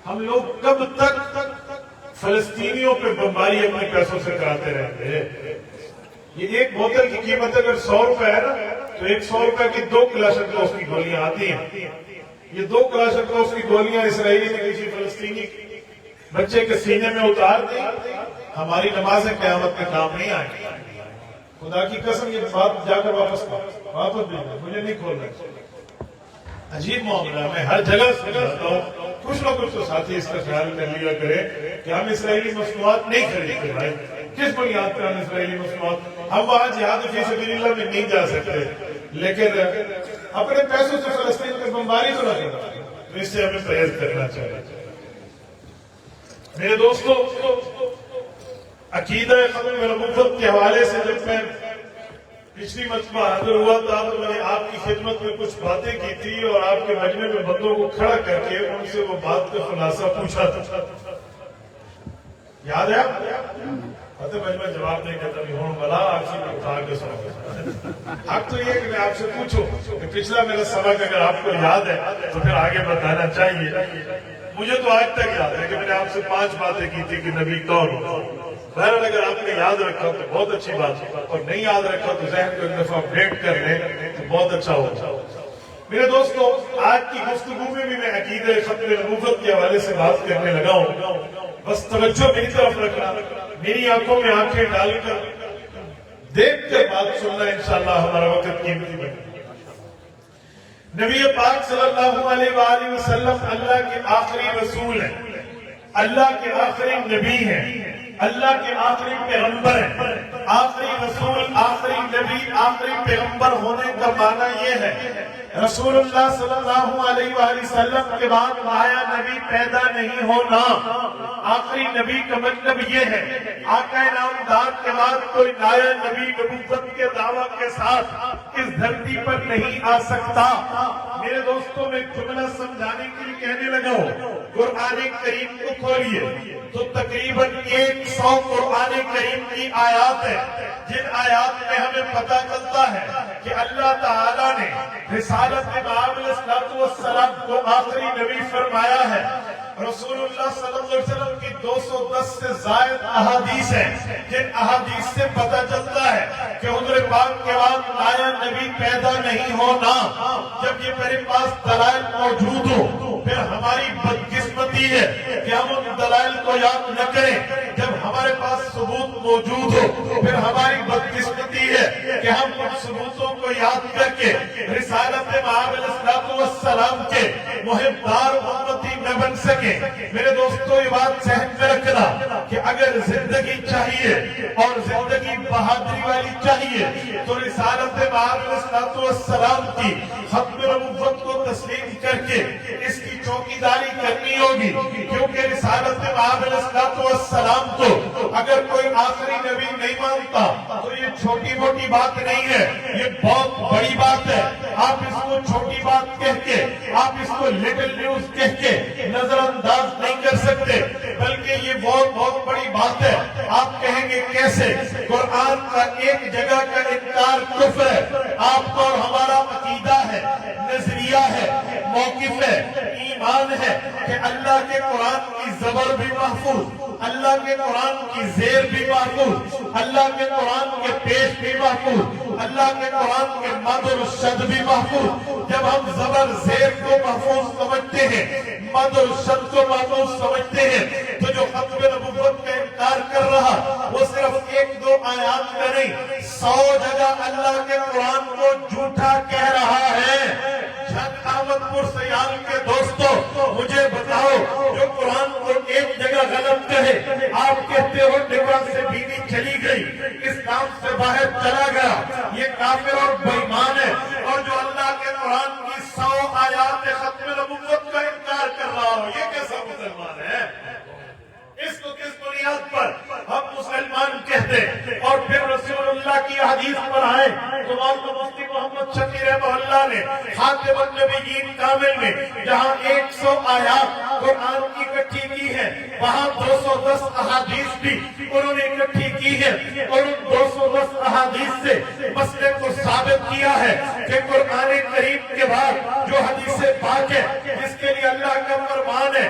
ہم لوگ کب تک فلسطینیوں پہ بمباری اپنے پیسوں سے کراتے رہتے ہیں؟ یہ ایک بوتل کی قیمت اگر 100 روپے ہے نا تو 100 روپے کی 2 کلاشنکوف کی گولیاں آتی ہیں. یہ 2 کلاشنکوف کی گولیاں اسرائیلی نے کسی فلسطینی بچے کے سینے میں اتار دی، ہماری نمازیں قیامت میں کام نہیں آئیں. خدا کی قسم یہ بات جا کر واپس دینا، مجھے نہیں کھولنا. عجیب معاملہ، میں ہر جگہ سمجھتا ہوں. کچھ نہ کچھ تو ساتھی اس کا خیال کر لیا کرے کہ ہم اسرائیلی مصنوعات نہیں خریدتے بھائی. کس بنیاد پر ہم اسرائیلی مصنوعات؟ ہم وہاں جہاد فی سبیل اللہ میں نہیں جا سکتے، لیکن اپنے پیسوں سے فلسطین میں بمباری تو نہ کرنا، تو اس سے ہمیں پرہیز کرنا چاہیے. میرے دوستو، عقیدہ ختم نبوت کے حوالے سے جب میں پچھلی مرتبہ حاضر ہوا تھا تو میں نے آپ کی خدمت میں کچھ باتیں کی تھی اور آپ کے مجمع میں بندوں کو کھڑا کر کے ان سے وہ بات کا خلاصہ پوچھا تھا. یاد ہے؟ مجمع جواب نہیں دیتا بھی ہوں بلا آپ سے اٹھا کے سنا. اب تو یہ کہ میں آپ سے پوچھوں کہ پچھلا میرا سبق اگر آپ کو یاد ہے تو پھر آگے بتانا چاہیے. مجھے تو آج تک یاد ہے کہ میں نے آپ سے 5 باتیں کی تھی کہ نبی کون ہو. بہرحال اگر آپ نے یاد رکھا تو بہت اچھی بات ہے، اور نہیں یاد رکھا تو ذہن کو ایک دفعہ اپڈیٹ کر لیں تو بہت اچھا ہوگا. میرے دوستو، آج کی گفتگو میں بھی میں عقیدہ ختم نبوت کے حوالے سے بات کرنے لگا ہوں. بس توجہ میری طرف رکھنا، میری آنکھوں میں آنکھیں ڈال کر دیکھ کر بات سننا، انشاءاللہ ہمارا وقت قیمتی بنے. نبی پاک صلی اللہ علیہ وآلہ وسلم اللہ کے آخری رسول ہیں، اللہ کے آخری نبی ہیں، اللہ کے آخری پیغمبر ہیں. آخری رسول، آخری نبی، آخری پیغمبر ہونے کا معنی یہ ہے رسول اللہ صلی اللہ علیہ وآلہ وسلم کے بعد نیا نبی پیدا نہیں ہونا. آخری نبی کا مطلب یہ ہے آقا نامدار کے بعد کوئی نیا نبی نبوت کے دعویٰ کے ساتھ اس دھرتی پر نہیں آ سکتا. میرے دوستوں، میں جملہ سمجھانے کے لیے کہنے لگا ہوں. قرآن کریم کو کھولیے تو تقریباً 100 قرآن کریم کی آیات ہیں جن آیات میں ہمیں پتہ چلتا ہے کہ اللہ تعالیٰ نے رسالت امام علیہ السلام کو آخری نبی فرمایا ہے. رسول اللہ صلی اللہ علیہ وسلم کی 210 سے زائد احادیث ہیں جن احادیث سے پتہ چلتا ہے کہ حضور پاک کے بعد نیا نبی پیدا نہیں ہونا. جب یہ میرے پاس دلائل موجود ہو پھر ہماری بدقسمتی ہے کہ ہم ان دلائل کو یاد نہ کریں. جب ہمارے پاس ثبوت موجود ہو پھر ہماری بدقسمتی ہے کہ ہم ان ثبوتوں کو یاد کر کے رسالت امام علیہ السلام کے محبدار امتی نہ بن سکیں. میرے دوستو، یہ بات ذہن میں رکھنا کہ اگر زندگی چاہیے اور زندگی بہادری والی چاہیے تو رسالت امام علیہ السلام کی ختم نبوت کو تسلیم کر کے اس کی چوکیداری کرنی ہوگی. کیونکہ رسالت امام علیہ السلام کو اگر کوئی آخری نبی نہیں مانتا تو یہ چھوٹی موٹی بات نہیں ہے، یہ بہت بڑی بات ہے. آپ اس کو چھوٹی بات کہہ کے، آپ اس کو لٹل نیوز کہہ کے نظر انداز نہیں کر سکتے، بلکہ یہ بہت بڑی بات ہے. آپ کہیں گے کیسے؟ قرآن کا ایک جگہ کا انکار کفر ہے. آپ کا اور ہمارا عقیدہ ہے، نظریہ ہے، موقف ہے، ایمان ہے کہ اللہ کے قرآن کی زبر بھی محفوظ، اللہ کے قرآن کی زیر بھی محفوظ، اللہ کے قرآن کے پیش بھی محفوظ، اللہ کے قرآن کے مد اور شد بھی محفوظ. جب ہم زبر زیر کو محفوظ سمجھتے ہیں، مد اور شد کو محفوظ سمجھتے ہیں، تو جو ختم نبوت کا انکار کر رہا وہ صرف 1-2 آیات میں نہیں، 100 جگہ اللہ کے قرآن کو جھوٹا کہہ رہا ہے. جھنگ احمد پور سیال کے دوستو، مجھے بتاؤ جو قرآن کو ایک جگہ غلط کہے، آپ کہتے ہو ڈبا سے بیوی چلی گئی، اسلام سے باہر چلا گیا، یہ کافر اور بے ایمان ہے. اور جو اللہ کے قرآن کی 100 آیات ختم نبوت کا انکار کر رہا ہو، یہ کیسا مسلمان ہے؟ اس کو کس بنیاد پر ہم مسلمان کہتے ہیں؟ اور پھر رسول اللہ کی حدیث پر آئے تو مولانا مفتی محمد شفیع رحمہ اللہ نے خاتم النبیین کامل میں جہاں 100 آیات قرآن کی اکٹھی کی ہے، وہاں 210 احادیث بھی انہوں نے اکٹھی کی ہے. اور ان 210 احادیث سے مسئلے کو ثابت کیا ہے کہ قرآن کریم کے بعد جو حدیث پاک ہے جس کے لیے اللہ کا فرمان ہے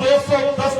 210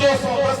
210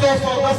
210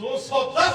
210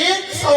100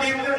3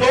2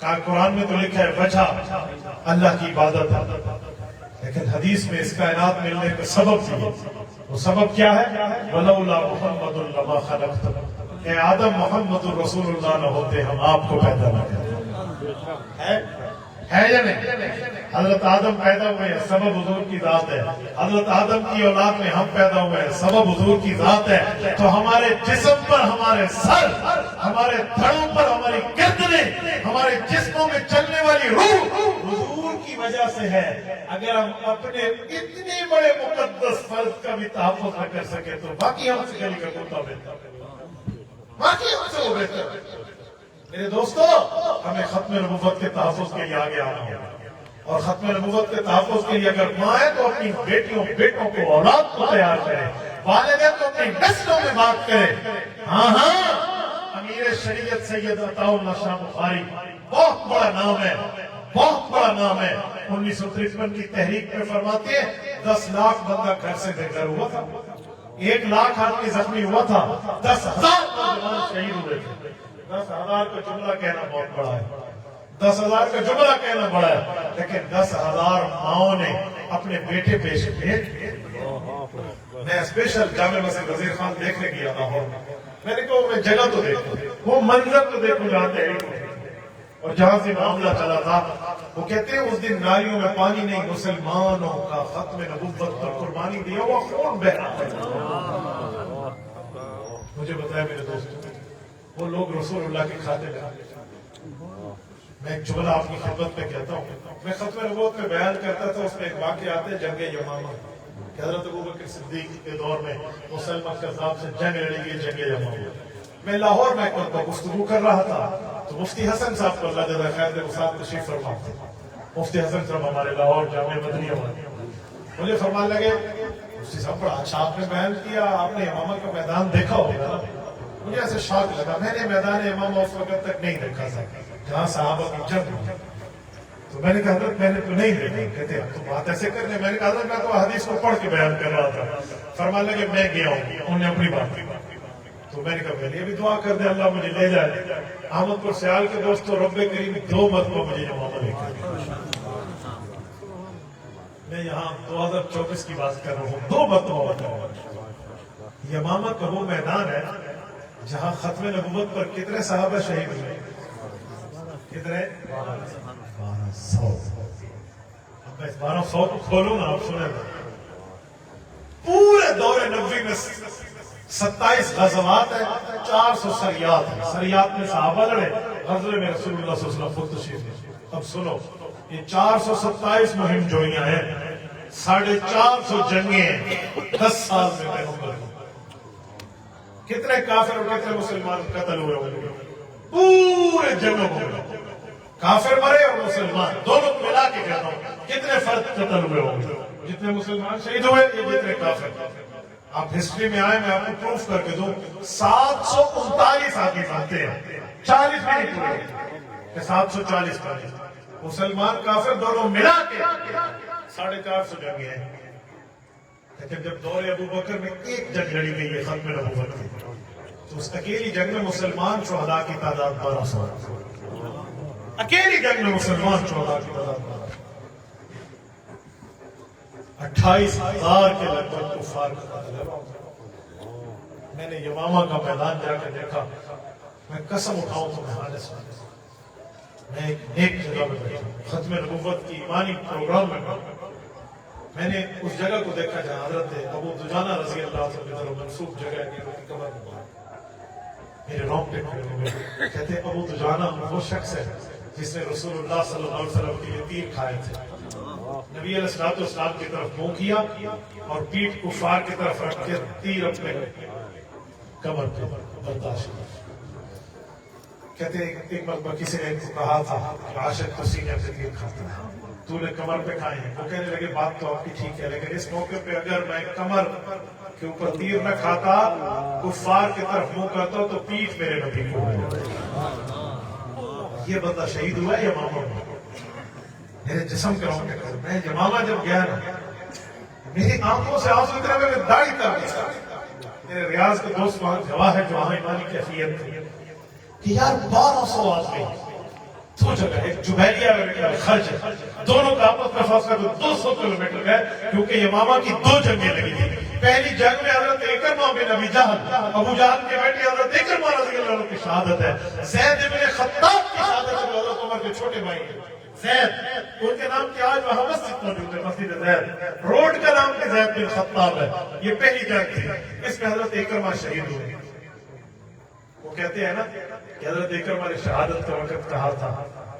قرآن میں تو لکھا ہے وجہ اللہ کی عبادت ہے، لیکن حدیث میں اس کائنات ملنے کا سبب بھی ہے۔ وہ سبب کیا ہے؟ وَلَوْلَا مُحَمَّدٌ لَمَا خَلَقْتُ، اے آدم محمد الرسول اللہ نہ ہوتے ہم آپ کو پیدا نہ کرتے۔ ہے یا نہیں؟ حضرت آدم پیدا ہوئے ہیں، سبب حضور کی ذات ہے۔ حضرت آدم کی اولاد میں ہم پیدا ہوئے ہیں، سبب حضور کی ذات ہے۔ تو ہمارے جسم پر ہمارے سر، ہمارے دھڑوں پر ہماری گردنیں، ہمارے جسموں میں چلنے والی روح حضور کی وجہ سے ہے۔ اگر ہم اپنے اتنے بڑے مقدس فرض کا بھی تحفظ نہ کر سکے تو باقی ہم سے گلی کا کوتا بہتر، باقی ہم سے وہ بہتر۔ میرے دوستو، ہمیں ختم نبوت کے تحفظ کے لیے آگے آنا ہوگا، اور ختم نبوت کے تحفظ کے لیے اگر ماں ہے تو اپنی بیٹیوں بیٹوں کو، اولاد کو تیار کرے، والدین تو اپنی نسلوں میں بات کرے۔ ہاں امیر شریعت سید عطا اللہ شاہ بخاری بہت بڑا نام ہے، بہت بڑا نام ہے۔ 1953 کی تحریک میں فرماتے ہیں 10 لاکھ بندہ گھر سے بے گھر ہوا تھا، 1 لاکھ آدمی زخمی ہوا تھا، 10,000 نوجوان شہید ہوئے تھے۔ 10,000 کا جملہ کہنا بہت بڑا ہے، 10,000 کا جملہ کہنا بڑا ہے، لیکن 10,000 ماؤں نے اپنے بیٹے پیش کیے۔ میں اسپیشل جامع مسجد وزیر خان دیکھنے گیا تھا، میں نے کہا میں جگہ تو دیکھوں، وہ منظر تو دیکھوں جہاں تحریک ہوئی اور جہاں سے معاملہ چلا تھا۔ وہ کہتے ہیں اس دن نالیوں میں پانی نہیں، مسلمانوں کا ختم نبوت پر قربانی دیا ہوا خون بہ رہا ہے۔ مجھے بتایا میرے دوستوں، وہ لوگ رسول اللہ کی خاطر لگے۔ میں ایک جملہ آپ کی خدمت میں کہتا ہوں، میں ختم نبوت میں بیان کرتا تھا، اس میں ایک واقعہ آتا ہے جنگ یمامہ، کہ حضرت ابوبکر صدیق کے دور میں مسلمہ کذاب سے جنگ لڑی گئی، جنگ یمامہ۔ میں لاہور میں گفتگو کر رہا تھا تو مفتی حسن صاحب کو اللہ جزا خیر دے، وہ صاحب تشریف فرما تھے، مفتی حسن صاحب ہمارے لاہور جامع مدنیہ والے، مجھے فرمان لگے مفتی صاحب بڑا اچھا آپ نے بیان کیا، آپ نے امامہ کا میدان دیکھا ہوگا نا؟ مجھے ایسے شاک لگا، میں نے میدان امامہ اس وقت تک نہیں دیکھا تھا جہاں صحابہ کی جنگ ہوئی۔ تو میں نے کہا حضرت میں نے تو نہیں دیکھا، کہتے ہیں تو بات ایسے کرنے، میں نے کہا حضرت میں تو حدیث کو پڑھ کے بیان کر رہا تھا۔ فرمان لگے میں گیا ہوں، انہوں نے اپنی بات کی، تو میں نے کہا میں نے بھی دعا کر دے اللہ مجھے لے جائے۔ احمد پور سیال کے دوستو، رب کریم 2 مرتبہ مجھے یمامہ لے کر، میں یہاں 2024 کی بات کر رہا ہوں، 2 مرتبہ یمامہ کا وہ میدان ہے جہاں ختم نبوت پر کتنے صحابہ شہید ہوئے؟ کتنے؟ 1200۔ اب میں 1200 کو کھولوں نا، آپ سنیں گا پورے دور نبوی میں 27 غزوات ہیں، 400 سریات ہیں۔ سریات میں صحابہ لڑے، غزوے میں رسول اللہ صلی اللہ علیہ وسلم خود تشریف لے۔ اب سنو، یہ 427 مہم جوئیاں ہیں، 450 جنگیں ہیں، 10 سال میں پیغمبر ہیں۔ کتنے کافر اور کتنے مسلمان قتل ہوئے ہوئے پورے جنگوں میں؟ کافر مرے اور مسلمان دونوں ملا کے کہتا ہوں کتنے فرد قتل ہوئے ہوئے؟ جتنے مسلمان شہید ہوئے یہ جتنے کافر۔ آپ ہسٹری میں آئے، میں آپ کو پروف کر کے دوں، 739 آدمی بنتے ہیں، 40 بھی نہیں پورے، 740 مسلمان کافر دونوں ملا کے 450 جنگیں ہیں۔ لیکن جب دور ابوبکر میں ایک جنگ لڑی گئی ہے ختم نبوت کی، تو اس اکیلی جنگ میں مسلمان شہداء کی تعداد 1200، اکیلی جنگ میں مسلمان شہداء کی تعداد 28,000 کے لگ بھگ کفار کا قتل ہے۔ میں نے یمامہ کا میدان جا کے دیکھا، میں قسم اٹھاؤں تو میں ایک نیک جگہ میں بیٹھا، ختم نبوت کی ایمانی پروگرام میں بیٹھا، میں نے اس جگہ کو دیکھا جہاں حضرت ابو دجانہ رضی اللہ عنہ کی طرف منسوب جگہ ہے، ان کی قبر میں میرے رونگٹے کھڑے ہوئے۔ کہتے ہیں ابو دجانہ وہ شخص ہے جس نے رسول اللہ صلی اللہ علیہ وسلم کے لیے تیر کھائے تھے، نبی علیہ السلام کی طرف منہ کیا اور پیٹھ کفار کی طرف رکھ کے تیر اپنے کمر پہ برداشت کیا۔ کہتے ہیں ایک مرتبہ کسی نے کہا تھا کہ عاشق تو سینے سے تیر کھاتا ہے، تو نے کمر پہ کھائے ہیں۔ وہ کہنے لگے بات تو آپ کی ٹھیک ہے، لیکن اس موقع پہ اگر میں کمر کے اوپر تیر نہ کھاتا، کفار کی طرف منہ کرتا تو پیٹھ میرے نبی کو یہ بندہ شہید ہوا ہے یمامہ میں، میرے جسم کے رونگٹے کھڑے۔ میں یمامہ جب گیا نا، میری آنکھوں سے آنسو اترے، میں داڑھی تر گیا۔ میرے ریاض کے دوست وہاں گواہ ہے جو وہاں ایمانی کیفیت تھی کہ یار 1200 آدمی دو جگہ ہے، جبیلیہ اور خرج، دونوں کا آپس میں فاصلہ 200 کلومیٹر ہے، کیونکہ یمامہ کی 2 جنگیں لگی تھی۔ پہلی جنگ میں حضرت اکرمہ بن ابی جہل، ابو جہل کے بیٹے حضرت اکرمہ رضی اللہ عنہ کی شہادت ہے۔ زید بن خطاب کی شہادت ہے، حضرت عمر کے چھوٹے بھائی ہیں۔ زید، ان کے نام کی آج وہاں مسجد موجود ہے، مسجد زید، روڈ کا نام بھی زید بن خطاب ہے۔ یہ پہلی جنگ تھی، اس میں حضرت اکرمہ شہید ہوئے۔ وہ کہتے ہیں نا کہ حضرت اکرمہ نے شہادت کا وقت کہا تھا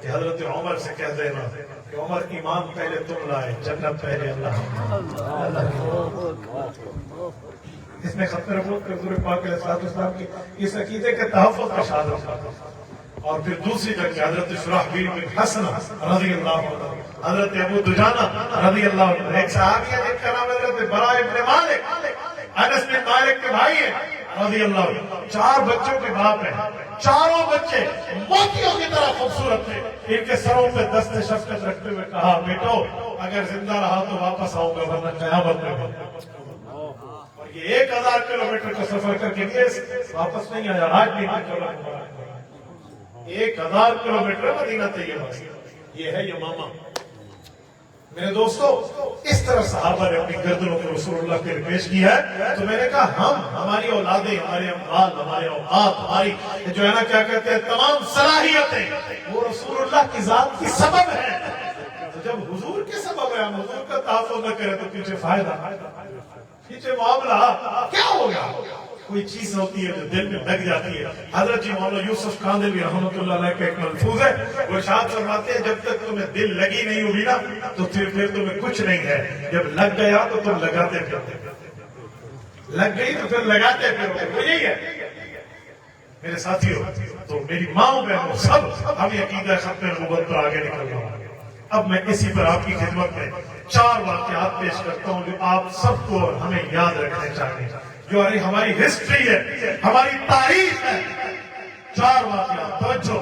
کہ حضرت عمر سے کہہ دینا کہ عمر ایمان پہلے تم لائے، جنت پہلے اللہ۔ اس نے ختم نبوت کے حضور پاک علیہ السلام کی اس عقیدے کے تحفظ کا شہادت کہا۔ اور پھر دوسری جنگ حضرت شرحبیل بن حسنہ رضی اللہ عنہ، حضرت ابو دجانہ رضی اللہ عنہ، ایک صحابی ہے جن کا نام حضرت براء بن مالک، انس بن مالک کے بھائی ہیں رضی اللہ عنہ، 4 بچوں کے باپ ہیں، چاروں بچے موتیوں کی طرح خوبصورت تھے۔ ان کے سروں پہ دست شفقت رکھتے ہوئے کہا، بیٹو اگر زندہ رہا تو واپس آؤں گا، ورنہ قیامت میں اور یہ 1000 کلومیٹر کا سفر کر کے واپس نہیں آیا، آج بھی 1000 کلومیٹر مدینہ طیبہ سے۔ یہ ہے یمامہ۔ میرے دوستو، اس طرح صحابہ نے اپنی گردنوں کو رسول اللہ کے لیے پیش کیا ہے، تو میں نے کہا ہماری اولادیں، ہمارے اموال، ہمارے اوقات، ہماری جو ہے نا کیا کہتے ہیں تمام صلاحیتیں، وہ رسول اللہ کی ذات کی سبب ہے۔ تو جب حضور کے سبب ہے، ہم حضور کا تحفظ نہ کریں تو پیچھے فائدہ، پیچھے معاملہ کیا ہوگا؟ کوئی چیز ہوتی ہے جو دل میں لگ جاتی ہے۔ حضرت جی مولانا یوسف کاندھلوی رحمۃ اللہ علیہ کا ایک ملفوظ ہے، وہ ارشاد فرماتے ہیں جب تک تمہیں دل لگی نہیں ہوئی نا تو پھر تمہیں کچھ نہیں ہے، جب لگ گیا تو تم لگاتے پھرتے، لگ گئی تو پھر لگاتے پھر، یہی ہے میرے ساتھیوں۔ تو میری ماں بہنوں سب ہمیں عقیدہ ختم نبوت پر آگے نکل رہا ہے۔ اب میں اسی پر آپ کی خدمت میں 4 واقعات پیش کرتا ہوں جو آپ سب کو ہمیں یاد رکھنے چاہیے، جو ہماری ہسٹری ہے، ہماری تاریخ ہے۔ 4 واقعات، توجہ،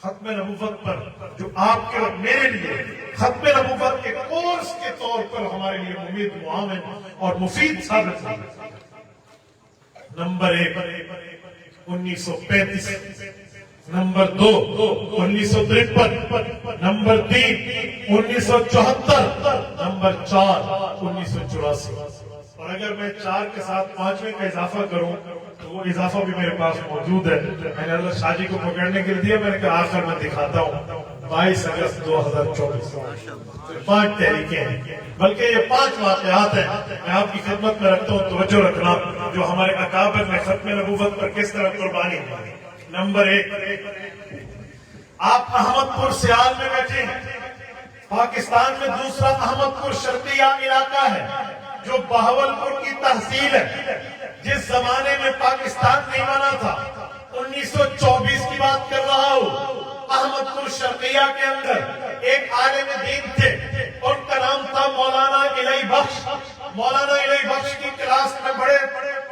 ختم نبوت پر جو آپ کے اور میرے لیے ختم نبوت کے کورس کے طور پر ہمارے لیے مفید، معاون اور مفید ثابت ہوئی۔ Number 1 1935، number 2 1953، number 3 1974، number 4 1984۔ اور اگر میں 4 کے ساتھ 5ویں کا اضافہ کروں تو وہ اضافہ بھی میرے پاس موجود ہے، میں نے حضرت شاہ جی کو پکڑنے کے لیے دیا، میں نے کہا آخر میں دکھاتا ہوں۔ 22 اگست 2024، 5 تحریکیں ہیں، بلکہ یہ 5 واقعات ہیں، میں آپ کی خدمت میں رکھتا ہوں، توجہ رکھنا، جو ہمارے اکابر نے ختم نبوت پر کس طرح قربانی دی۔ نمبر 1، آپ احمد پور سیال میں بیٹھے ہیں، پاکستان میں دوسرا احمد پور شرقیہ علاقہ ہے جو بہاولپور کی تحصیل ہے۔ جس زمانے میں پاکستان نہیں بنا تھا، 1924 کی بات کر رہا ہوں، احمد پور شرقیہ کے اندر ایک عالم دین تھے، ان کا نام تھا مولانا الہی بخش۔ مولانا الہی بخش کی کلاس میں بڑے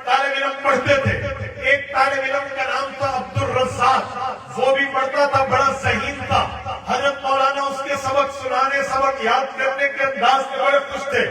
طالب علم پڑھتے تھے، ایک طالب علم کا نام تھا عبد الرزاق، وہ بھی پڑھتا تھا، بڑا ذہین تھا۔ حضرت مولانا اس کے سبق سنانے، سبق یاد کرنے کے انداز میں بڑے خوش تھے۔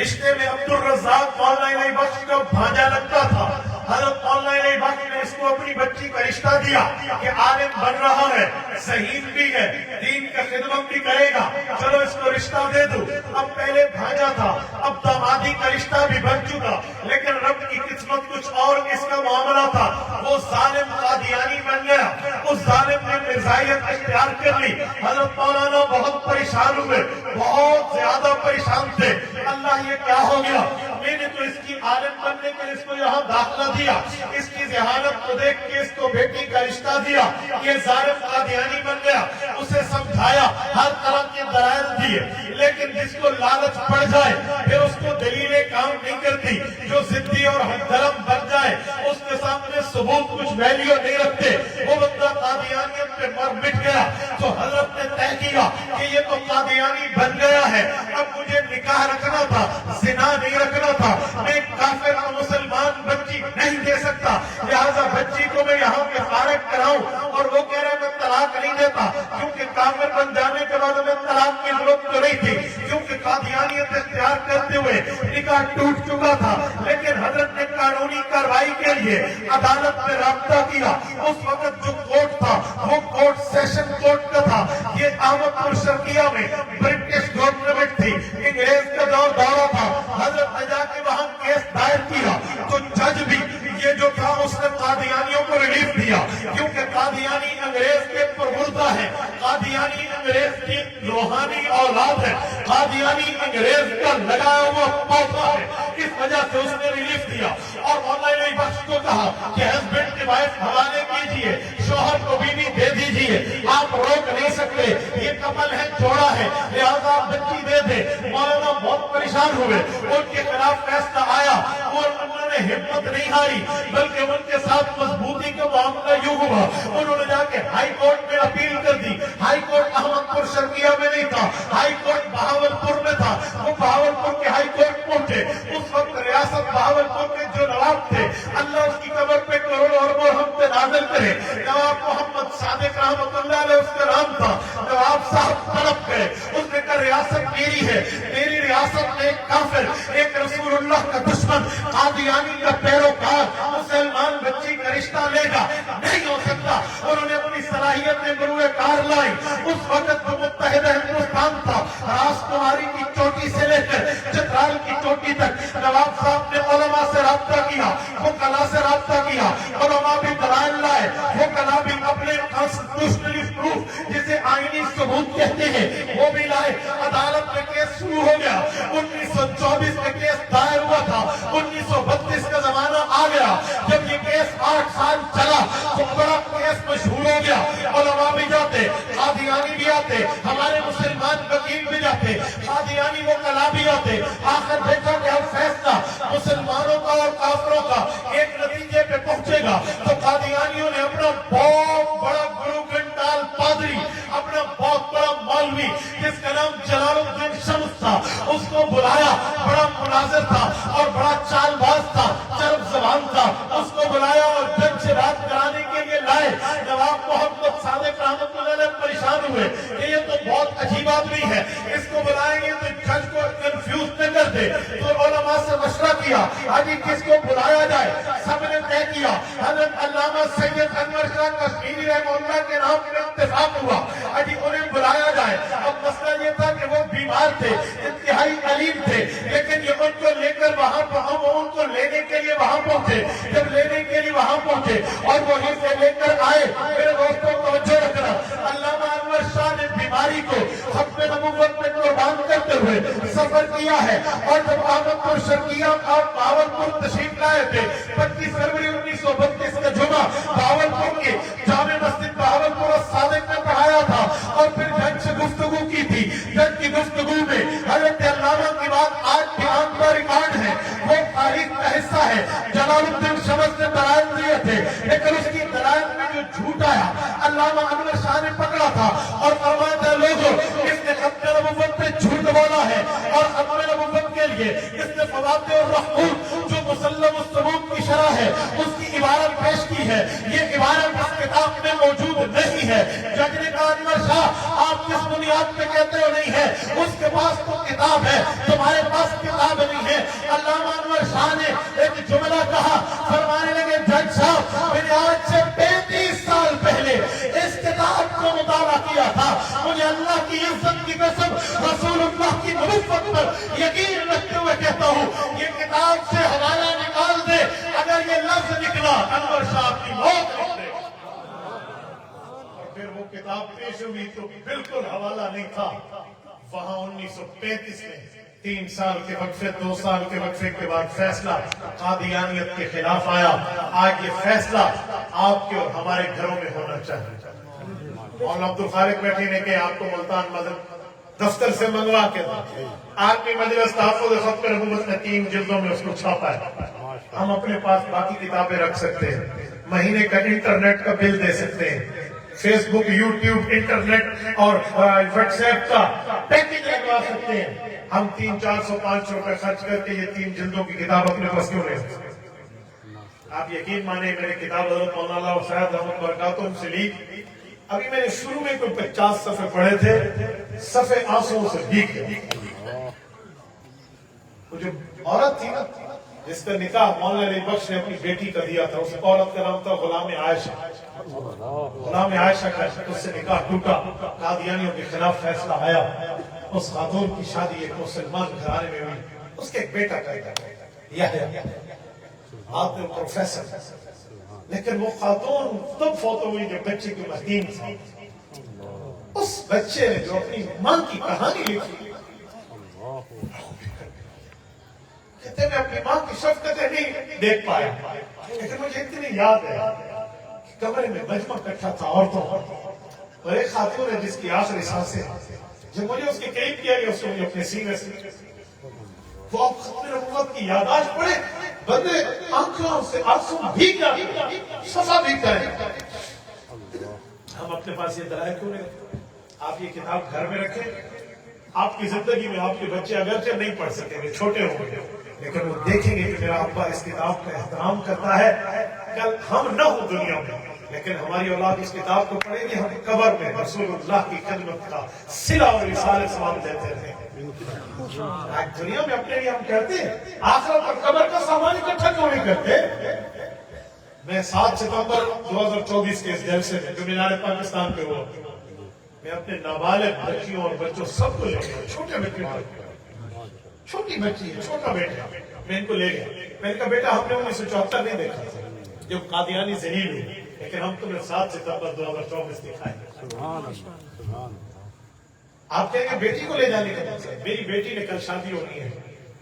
رشتے میں عبد الرزاق مولانا الہی بخش کا بھانجا لگتا تھا۔ حضرت مولانا الہی بخش نے اس کو اپنی بچی کا رشتہ دیا کہ عالم بن رہا ہے، ذہین بھی ہے، دین کا خدمت بھی کرے گا، چلو اس کو رشتہ دے دو۔ اب پہلے بھانجا تھا، اب دامادی کا رشتہ بھی بن چکا، لیکن رب کی قسمت کچھ اور اس کا معاملہ تھا، وہ ظالم قادیانی بن گیا، اس ظالم نے مرزائیت اختیار کر لی۔ حضرت مولانا بہت پریشان ہوئے، بہت زیادہ پریشان تھے، اللہ یہ کیا ہو گیا، میں نے تو اس کی عالم بننے کے لیے اس کو یہاں داخلہ دیا، اس کی ذہانت کو دیکھ کے اس کو بیٹی کا رشتہ دیا، یہ ظالم قادیانی بن گیا۔ اسے سمجھایا، ہر طرح کے دلائل دیے، لیکن جس کو لالچ پڑ جائے پھر اس کو دلیلیں کام نہیں کرتی، جو ضدی اور ہمدرد بن جائے اس کے سامنے ثبوت کچھ ویلیو نہیں رکھتے، وہ بندہ قادیانیت پہ مر مٹ گیا۔ تو حضرت نے طے کیا کہ یہ تو قادیانی بن گیا ہے، اب مجھے نکاح رکھنا تھا، زنا نہیں رکھنا تھا، میں کافر اور مسلمان بچی نہیں دے سکتا، لہذا بچی کو میں یہاں پہ فارغ کراؤں۔ اور وہ کہہ رہا میں طلاق نہیں دیتا، کیونکہ کافر بن جانے کے بعد میں طلاق کی ضرورت تو نہیں تھی، کیونکہ قادیانی قادیانیت اختیار کرتے ہوئے نکاح ٹوٹ چکا تھا، لیکن حضرت نے قانونی کارروائی کے لیے عدالت میں رابطہ کیا۔ اس وقت جو کورٹ تھا وہ کورٹ سیشن کورٹ کا تھا۔ یہ احمد پور شرقیہ میں برٹش گورنمنٹ تھی، انگریز کا دورہ تھا۔ حضرت نے جا کے وہاں کیس دائر کیا تو جج بھی یہ جو تھا اس نے قادیانیوں کو ریلیف دیا، کیونکہ قادیانی انگریز کے پرمردہ ہے، قادیانی انگریز کی روحانی اولاد ہے، قادیانی انگریز کا لگایا ہوا پودا ہے، اس وجہ سے اس نے ریلیف دیا۔ اور مولانا علی بخش کو کہا کہ ہسبینڈ کی وائف حوالے کیجئے، شوہر کو بیوی دے دیجئے، آپ روک نہیں سکتے، یہ کپل ہے، جوڑا ہے، لہذا آپ بچی دے دیں۔ مولانا بہت پریشان ہوئے، ان کے خلاف فیصلہ آیا اور انہوں نے ہمت نہیں ہاری، بلکہ ان کے ساتھ مضبوطی کا معاملہ یوں ہوا، انہوں نے جا کے ہائی کورٹ میں اپیل کر دی۔ ہائی کورٹ احمد پور شرقیہ میں نہیں تھا، ہائی کورٹ بہاولپور میں تھا۔ وہ بہاولپور کے ہائی کورٹ پہنچے، اس وقت ریاست بہاولپور کے جو نواب تھے، اللہ اس کی قبر پہ کروڑوں اربوں رحمت نازل کرے، نواب محمد صادق رحمۃ اللہ علیہ اس کا نام تھا۔ نواب صاحب تڑپ گئے، اس نے کہا ریاست میری ہے، میری ریاست میں ایک کافر، ایک رسول اللہ کا دشمن، قادیانی کا پیروکار مسلمان بچی کا رشتہ لے گا، نہیں ہو سکتا۔ انہوں نے اپنی صلاحیت میں بروئے کار لائی۔ اس وقت جو متحدہ ہندوستان تھا، راجکماری کی چوٹی سے لے کر چترال کی چوٹی تک، نواب صاحب نے علماء سے رابطہ کیا، وکلاء سے رابطہ کیا، علماء بھی دلائل لائے، وکلاء بھی اپنے کانسٹیٹیوشنلی پروف جسے آئینی ثبوت کہتے ہیں وہ بھی لائے۔ عدالت میں کیس شروع ہو گیا۔ 1924 میں کیس دائر ہوا تھا، 1932 کا زمانہ آ گیا۔ جب یہ کیس 8 سال چلا تو بڑا کیس مشہور ہو گیا، علماء بھی جاتے، قادیانی بھی آتے، ہمارے مسلمان وکیل بھی جاتے، قادیانی وکلاء بھی آتے۔ آخر دیکھا کہ اب فیصلہ مسلمانوں کا اور کافروں کا ایک نتیجے پہ پہنچے گا، تو قادیانیوں نے اپنا بہت بڑا گرو گھنٹال پادری، اپنا بہت بڑا مولوی جس کا نام جلال الدین شمس تھا، اس کو بلایا۔ بڑا مناظر تھا اور بڑا چال باز تھا، چرب زبان تھا، اس کو بلایا اور جج سے بات کرانے کے لیے لائے۔ نواب محمد صادق رحمۃ اللہ علیہ پریشان ہوئے کہ یہ تو بہت عجیب آدمی ہے، اس کو بلائیں گے تو جج کو کنفیوز نہ کر دے۔ تو علماء سے مشورہ کیا، آجی کس کو بلایا جائے؟ سب نے طے کیا حضرت علامہ سید انور شاہ کشمیری رحمہ اللہ کے نام میں اتفاق ہوا، آجی انہیں بلایا جائے۔ اب مسئلہ یہ تھا کہ وہ بیمار تھے، انتہائی علیم تھے، لیکن یہ ان کو لے کر وہاں ان کو لینے کے لیے وہاں پہنچے۔ جب لینے کے لیے وہاں پہنچے اور وہیں سے لے کر آئے، میرے دوستوں توجہ رکھنا، علامہ انور شاہ نے بیماری کو ختم نبوت میں قربان کرتے ہوئے سفر کیا ہے۔ اور جب احمد پور شرقیہ اور بہاولپور تشریف لائے تھے، 25 فروری 1932 کا جمعہ بہاولپور کے جامع مسجد بہاولپور صادق میں پڑھایا تھا، اور پھر جج سے گفتگو کی تھی۔ جج کی گفتگو میں حضرت علامہ کی بات آج بھی آن کا ریکارڈ ہے، وہ تاریخ کا حصہ ہے۔ جلال الدین شمس نے دلائل دیے تھے، لیکن اس کی دلائل میں جو جھوٹ آیا علامہ انور شاہ نے پکڑا تھا اور فرمایا تھا لوگوں اس نے ختم نبوت پہ جھوٹ بولا ہے، اور ختم نبوت کے لیے اس نے فواطع الرحمن جو مسلم الثبوت کی شرح ہے اس کی عبارت پیش کی ہے۔ یہ عبارت اس کتاب میں موجود نہیں ہے۔ جج نے کہا انور شاہ آپ کس بنیاد پہ کہتے ہو نہیں ہے؟ اس کے پاس تو کتاب ہے، تمہارے پاس کتاب نہیں ہے۔ علامہ انور شاہ نے ایک جملہ کہا، فرمانے لگے جج صاحب میں نے آج سے 35 سال پہلے اس کتاب کو مطالعہ کیا تھا، مجھے اللہ کی عزت کی قسم رسول اللہ کی نبوت پر یقین رکھتے ہوئے کہتا ہوں یہ کتاب سے حوالہ نکال دے، اگر یہ لفظ نکلا انور شاہ کی موت نکلے۔ اور پھر وہ کتاب پیش ہوئی تو بالکل حوالہ نہیں تھا۔ وہاں 1935 میں 3 سال کے وقفے 2 سال کے وقفے کے بعد فیصلہ قادیانیت کے خلاف آیا۔ آج یہ فیصلہ آپ کے اور ہمارے گھروں میں ہونا چاہیے۔ مولانا عبدالخالق بیٹھی نے کہ آپ کو ملتان مذہب دفتر سے منگوا کے آپ کی مجلس تحفظ ختم نبوت نے 3 جلدوں میں اس کو چھاپا ہے۔ ہم اپنے پاس باقی کتابیں رکھ سکتے ہیں، مہینے کا انٹرنیٹ کا بل دے سکتے ہیں، فیس بک، یوٹیوب، انٹرنیٹ اور واٹس ایپ کا پیکج لگوا سکتے ہیں۔ ہم 300, 400, 500 روپے خرچ کر کے یہ 3 جلدوں کی کتاب اپنے پاس کیوں لے سکتے؟ آپ یقین مانیں میں نے کتاب حضرت مولانا صاحب رحمۃ برکاتہ سے لی، ابھی میں نے شروع میں کوئی 50 صفحے پڑھے تھے، صفحے آنسوؤں سے بھیگ گئے۔ وہ جو عورت تھی نا جس کا نکاح مولانا علی بخش نے اپنی بیٹی کا دیا تھا، اس عورت کا نام تھا غلام عائشہ. غلام عائشہ کا اس سے نکاح ٹوٹا، قادیانیوں کے خلاف فیصلہ آیا، اس خاتون کی شادی ایک مسلمان گھرانے میں ہوئی، اس کے ایک بیٹا پیدا ہوا یحییٰ، آپ نے پروفیسر. لیکن وہ خاتون تب فوت ہوئی جب بچے کی 3 سال. اس بچے نے جو اپنی ماں کی کہانی لکھی، کہتے میں اپنی ماں کی شفقتیں نہیں دیکھ پایا، لیکن مجھے اتنی یاد ہے کہ کمرے میں مجمع اکٹھا تھا عورتوں اور ایک خاتون ہے جس کی آخری سانسیں، جب مجھے اس کے قریب کیا گیا اس کو مجھے اپنے سینے سے وہ ختم نبوت کی یادداشت پڑے، بندے آنکھوں سے آنسو بھیگ جاتے، صفا بھیگ جائے. ہم اپنے پاس یہ دلائل کیوں نہیں رکھتے؟ آپ یہ کتاب گھر میں رکھیں. آپ کی زندگی میں آپ کے بچے اگرچہ نہیں پڑھ سکیں گے، چھوٹے ہوں گے، لیکن وہ دیکھیں گے کہ میرا ابا اس کتاب کا احترام کرتا ہے. کل ہم نہ ہوں دنیا میں، لیکن ہماری اولاد اس کتاب کو پڑھے گی، ہم قبر میں رسول اللہ کی خدمت کا صلہ اور اصال ثواب دیتے رہیں. دنیا میں اپنے لیے ہم کہتے ہیں آخرت اور قبر کا سامان اکٹھا کیوں نہیں کرتے؟ میں 7 ستمبر 2024 کے اس جلسے میں جو مینار پاکستان پہ ہوا، میں اپنے نابالغ بچیوں اور بچوں سب کو لے گیا، چھوٹے بچے، چھوٹی بچی ہے، چھوٹا بیٹا، میں ان کو لے گیا. میں نے کہا بیٹا ہم نے 1974 نہیں دیکھا تھا جب قادیانی ذلیل ہوئی، لیکن ہم تمہیں 7 ستمبر 2024 دکھائیں. آپ کہیں گے بیٹی کو لے جانے کا مطلب، میری بیٹی نے کل شادی ہونی ہے،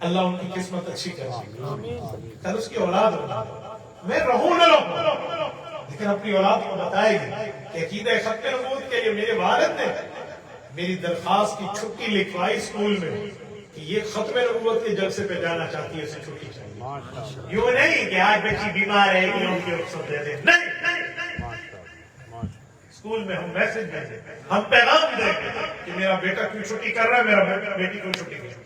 اللہ ان کی قسمت اچھی کرے، کل اس کی اولاد ہوگی، میں رہوں نہ رہوں، لیکن اپنی اولاد کو بتائے گی کہ عقیدہ ختم نبوت کے لیے میرے والد نے میری درخواست کی چھٹی لکھوائی اسکول میں کہ یہ ختم نبوت کے جلسے پہ جانا چاہتی ہے، اسے چھٹی چاہیے. یوں نہیں کہ آج بچی بیمار ہے کہ ان کی رخصت دے دیں، نہیں. اسکول میں ہم میسج دیں گے، ہم پیغام دیں گے کہ میرا بیٹا کیوں چھٹی کر رہا ہے، میرا بیٹی کیوں چھٹی کر رہا ہے.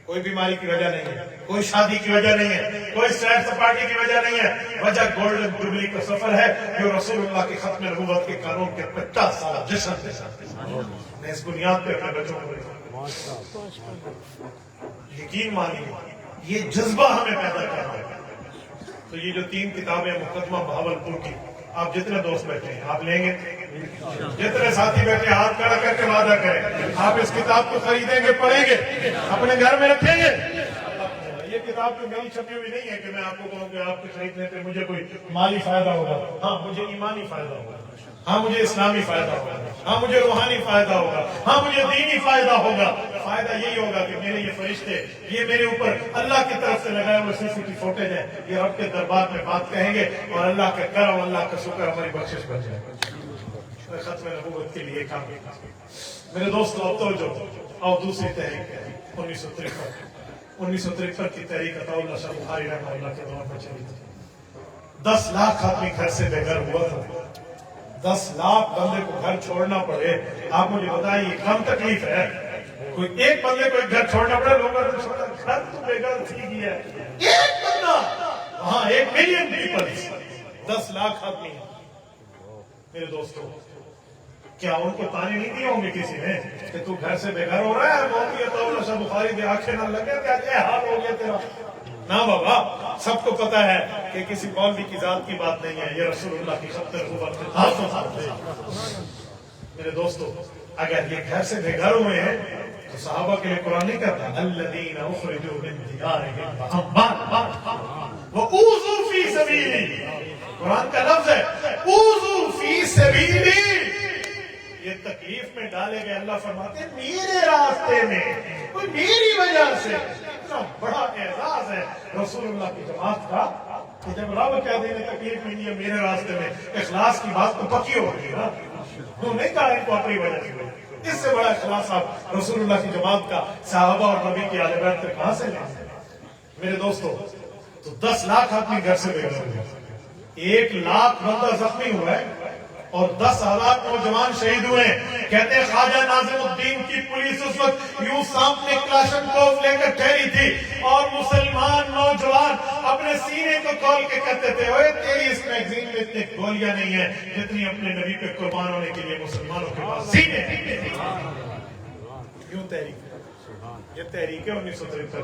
کوئی بیماری کی وجہ نہیں ہے، کوئی شادی کی وجہ نہیں ہے، کوئی سیر سپاٹی کی وجہ نہیں ہے. وجہ گولڈن جوبلی کا سفر ہے جو رسول اللہ کی ختم نبوت کے قانون کے 50 سالہ جشن کے ساتھ. میں اس بنیاد پہ اپنے بچوں کو یقین مانیے یہ جذبہ ہمیں پیدا کرنا ہے. تو یہ جو 3 کتابیں مقدمہ بہاولپور کی، آپ جتنے دوست بیٹھے ہیں آپ لیں گے، جتنے ساتھی بیٹھے ہاتھ کھڑا کر کے وعدہ کریں آپ اس کتاب کو خریدیں گے، پڑھیں گے، اپنے گھر میں رکھیں گے. یہ کتاب تو میری چھپی ہوئی نہیں ہے کہ میں آپ کو کہوں کہ آپ کے خریدنے پہ مجھے کوئی مالی فائدہ ہوگا. ہاں مجھے ایمانی فائدہ ہوگا، ہاں مجھے اسلامی فائدہ ہوگا، ہاں مجھے روحانی فائدہ ہوگا، ہاں مجھے دینی فائدہ ہوگا. فائدہ یہی ہوگا کہ میرے یہ فرشتے، یہ میرے اوپر اللہ کی طرف سے لگائے ہوئے CCTV فوٹیج ہے، یہ رب کے دربار میں بات کہیں گے اور اللہ کا کرم، اللہ کا شکر، ہماری بخشش بن جائے. ختم نبوت کے لیے کام میرے دوستو اب توجہ. اور دوسری تحریک ہے 1953 کی تحریک عطا اللہ شاہ بخاری رحمہ اللہ کے دور میں چلی تھی. 10 لاکھ آدمی گھر سے بے گھر ہوا تھا. 10 لاکھ بندے کو گھر چھوڑنا پڑے. آپ مجھے بتائیں یہ کم تکلیف ہے؟ کوئی ایک بندے کو گھر چھوڑنا پڑے، لوگوں نے چھوڑا گھر تو بے گھر ٹھیک ہی ہے، ایک بندہ وہاں 1 ملین پیپلز، 10 لاکھ آدمی. میرے دوستو کیا ان کو تانے نہیں دیے ہوں گے کسی نے کہ تو گھر سے بے گھر ہو رہا ہے؟ موقع عطا اللہ شاہ بخاری کی آنکھیں نہ لگے کیا حال ہو گیا تیرا؟ نہ بابا، سب کو پتا ہے کہ کسی مولوی کی ذات کی بات نہیں ہے، یہ رسول اللہ کی ختم نبوت کے خاص ہے. میرے دوستو اگر یہ گھر سے بے گھر ہوئے ہیں تو صحابہ کے لیے قرآن نہیں کہتا الذین اخرجوا من دیارہم وأوذوا فی سبیلی. قرآن کا لفظ ہے اوذوا فی سبیلی. یہ تکلیف میں ڈالے گئے، اللہ فرماتے ہیں میرے راستے میں، کوئی میری وجہ سے. اتنا بڑا اعزاز ہے رسول اللہ کی جماعت کا کہ جب رب کہہ دیں تکلیف میں نہیں ہے میرے راستے میں، اخلاص کی بات تو پکی ہو گئی نا. تو نہیں کہا ان کو اپنی وجہ سے. اس سے بڑا اخلاص آپ رسول اللہ کی جماعت کا صحابہ اور نبی کی آل بیت کہاں سے لیں؟ میرے دوستو تو 10 لاکھ آدمی گھر سے بے گھر ہوئے، 1 لاکھ بندہ زخمی ہوا ہے اور 10,000 نوجوان شہید ہوئے. کہتے ہیں خواجہ ناظم الدین کی پولیس اس وقت یوں سامنے کلاشنکوف لے کر ٹھہری تھی اور مسلمان نوجوان اپنے سینے کو کھول کے کہتے تھے اوے تیری اس میگزین میں اتنی گولیاں نہیں ہیں جتنی اپنے نبی پہ قربان ہونے کے لیے مسلمانوں کے پاس سینے ہیں. کیوں تحریک؟ یہ تحریک ہے 1973.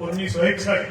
1961,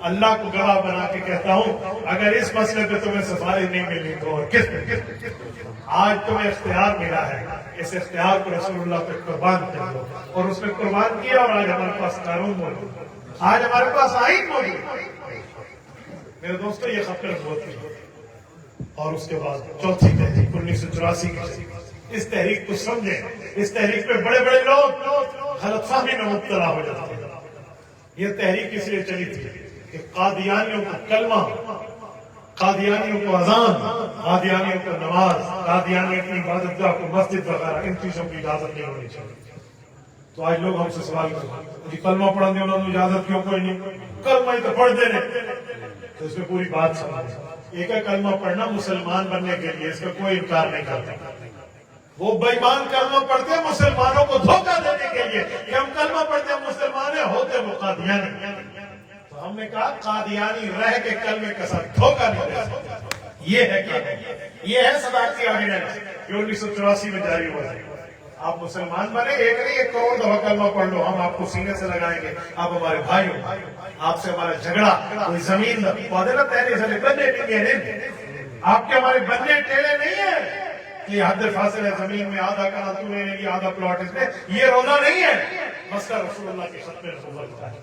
اللہ کو گواہ بنا کے کہتا ہوں اگر اس مسئلے پہ تمہیں سفارش نہیں ملی تو اور کس پہ؟ آج تمہیں اختیار ملا ہے، اس اختیار کو رسول اللہ پہ قربان کر دو، اور اس نے قربان کیا، اور آج ہمارے پاس قانون موجود ہے، آج ہمارے پاس آئین موجود ہے۔ میرے دوستو یہ ختم نبوت کی، اور اس کے بعد چوتھی تحریک 1984 کی، اس تحریک کو سمجھیں، اس تحریک پہ بڑے بڑے لوگ غلط فہمی میں مبتلا ہو جاتے ہیں۔ یہ تحریک اس لیے چلی تھی کہ قادیانیوں کو کلمہ، قادیانیوں کو اذان، قادیانیوں کو نماز، قادیانیوں کی عبادت گاہ کو مسجد وغیرہ، ان چیزوں کی اجازت نہیں ہونی چاہیے۔ تو آج لوگ ہم سے سوال کرتے ہیں کلمہ پڑھنے انہوں نے اجازت کیوں کوئی نہیں؟ کلمہ ہی تو پڑھ دے رہے، تو اس میں پوری بات سمجھیں۔ ایک ہے کلمہ پڑھنا مسلمان بننے کے لیے، اس کا کوئی انکار نہیں کرتا۔ وہ بے ایمان کلمہ پڑھتے ہیں مسلمانوں کو دھوکہ دینے کے لیے کہ ہم کلمہ پڑھتے ہیں مسلمان ہیں، ہوتے وہ قادیانی۔ تو ہم نے کہا قادیانی رہ کے کلمے کے ساتھ دھوکہ نہیں دے سکتا۔ یہ ہے کیا؟ یہ ہے صداقتی آرڈیننس جو 1984 میں جاری ہوا ہے۔ آپ مسلمان بنے، ایک نہیں 1 کروڑ دفعہ کلمہ پڑھ لو، ہم آپ کو سینے سے لگائیں گے، آپ ہمارے بھائی ہو، آپ سے ہمارا جھگڑا کوئی زمین نا تیرے سے بننے نہیں، آپ کے ہمارے بننے ٹیڑے نہیں ہیں کہ حد فاصل ہے زمین میں، آدھا کہا تو نے یہ آدھا پلاٹ اس میں، یہ روزہ نہیں ہے۔ مسئلہ رسول اللہ کی ختم نبوت کا ہے،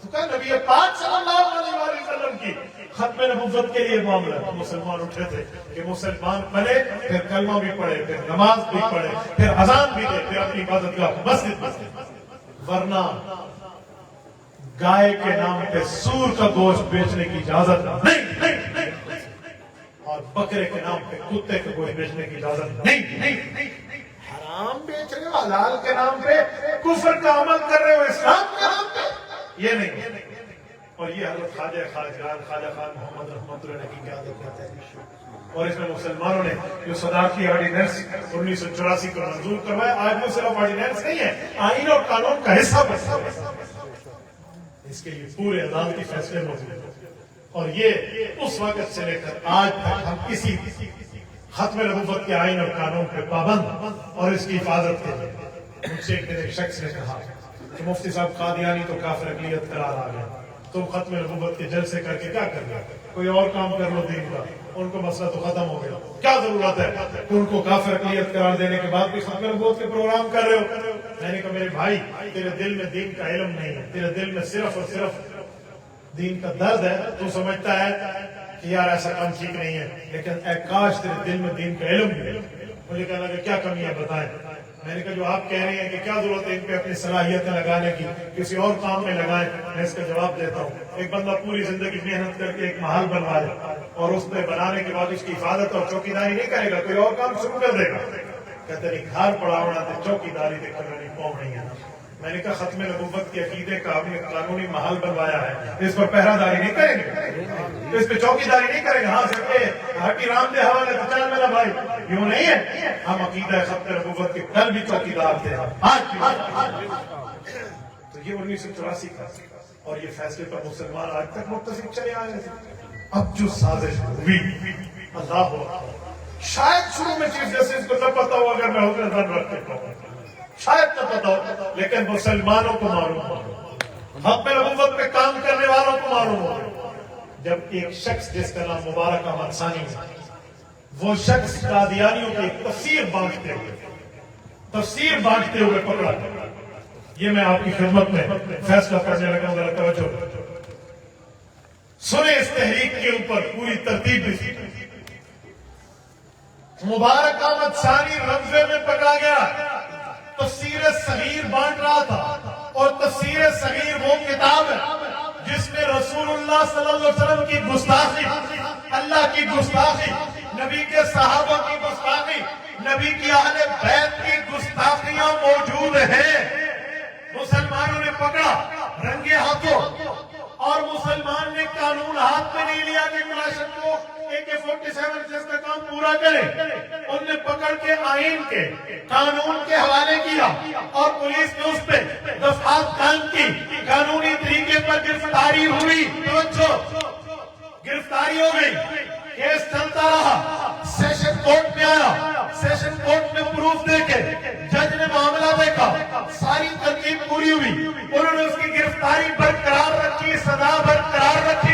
تو کہا نبی پاک صلی اللہ علیہ وسلم کی ختم نبوت کے لیے معاملہ ہے۔ مسلمان اٹھے تھے کہ مسلمان بنے، پھر کلمہ بھی پڑھے، پھر نماز بھی پڑھے، پھر اذان بھی دے، پھر اپنی عبادت گاہ مسجد مسجد، ورنہ گائے کے نام پہ سور کا گوشت بیچنے کی اجازت نہیں، اور بکرے کے نام پہ کتے کا گوشت بیچنے کی اجازت نہیں۔ حرام بیچ رہے ہو، حلال کے نام پہ کفر کا عمل کر رہے ہو، اسلام کے نام پہ یہ نہیں۔ اور یہ حضرت خواجہ خان محمد رحمت اللہ کی قیادت کرتے ہیں، اور اس میں مسلمانوں نے جو صداقتی آرڈیننس 1984 کو منظور کروایا، آج وہ صرف آرڈیننس نہیں ہے، آئین اور قانون کا حصہ بن۔ اس کے لیے پورے عدالتی فیصلے موجود ہیں، اور یہ اس وقت سے لے کر آج تک ہم کسی ختم نبوت کے آئین اور قانون پہ پابند اور اس کی حفاظت کے لیے۔ مجھ سے ایک شخص نے کہا کہ مفتی صاحب قادیانی تو کافر اقلیت قرار آ گیا، تم ختم نبوت کے جلسے کر کے کیا کر گیا؟ کوئی اور کام کر لو دین کا، ان کو مسئلہ تو ختم ہو گیا، کیا ضرورت ہے کہ ان کو کافر اقلیت قرار دینے کے بعد بھی ختم نبوت کے پروگرام کر رہے ہو؟ میں نے کہا میرے بھائی تیرے دل میں دین کا علم نہیں ہے، تیرے دل میں صرف اور صرف دین کا درد ہے، تو سمجھتا ہے کہ یار ایسا کام ٹھیک نہیں ہے، لیکن اے کاش تیرے دل میں دین کا علم بھی۔ مجھے کہا کہ کیا کمی ہے بتائیں۔ میں نے کہا جو آپ کہہ رہے ہیں کہ کیا ضرورت ہے ان پہ اپنی صلاحیتیں لگانے کی، کسی اور کام میں لگائیں، میں اس کا جواب دیتا ہوں۔ ایک بندہ پوری زندگی محنت کر کے ایک محل بنوا لے، اور اس میں بنانے کے بعد اس کی حفاظت اور چوکیداری نہیں کرے گا، کوئی اور کام شروع کر دے گا۔ کہتے نہیں گھر پڑا ہونا تو چوکیداری دے کر نہیں پاؤں نہیں ہے۔ میں نے کہا ختم نبوت کے عقیدے کا آپ نے قانونی محل بنوایا ہے، اس پر پہرہ داری نہیں کریں گے، اس پہ چوکیداری نہیں کریں گے، ہاں سکتے ہاکی رام دے حوالے تو چل میرا بھائی، یوں نہیں ہے۔ ہم عقیدہ ختم نبوت کے کل بھی چوکیدار تھے، تو یہ 1984 کا، اور یہ فیصلے پر مسلمان آج تک متفق چلے آئے ہیں۔ اب جو سازش ہوئی، اللہ شاید شروع میں چیف جسٹس کو نہ پتا ہو، اگر میں حکم دن رکھتے ہوں شاید نہ پتا ہو، لیکن مسلمانوں کو معلوم ہو، حق نبوت پہ کام کرنے والوں کو معلوم ہو۔ جب ایک شخص جس کا نام مبارک احمد ثانی ہے، وہ شخص قادیانیوں کی تفسیر بانٹتے ہوئے پکڑا، یہ میں آپ کی خدمت میں فیصلہ کرنے لگا، ذرا توجہ سنیں اس تحریک کے اوپر پوری ترتیب بھی۔ مبارک احمد ثانی رمضے میں پکڑا گیا، تفسیر صغیر بانٹ رہا تھا، اور تفسیر صغیر وہ کتاب ہے جس میں رسول اللہ صلی اللہ علیہ وسلم کی گستاخی، اللہ کی گستاخی، نبی کے صحابہ کی گستاخی، نبی کی اہل بیت کی گستاخیاں موجود ہیں۔ مسلمانوں نے پکڑا رنگے ہاتھوں، اور مسلمان نے قانون ہاتھ میں نہیں لیا کہ کلاشنکوف AK-47 جس کا کام پورا کرے، ان نے پکڑ کے آئین کے قانون کے حوالے کیا، اور پولیس نے اس پہ دفعات قائم کی، قانونی طریقے پر گرفتاری ہوئی، گرفتاری ہو گئی، کیس چلتا رہا، سیشن کورٹ میں آیا، سیشن کورٹ میں پروف دے کے جج نے معاملہ دیکھا، ساری ترتیب پوری ہوئی، انہوں نے اس کی گرفتاری برقرار رکھی، سزا برقرار رکھی۔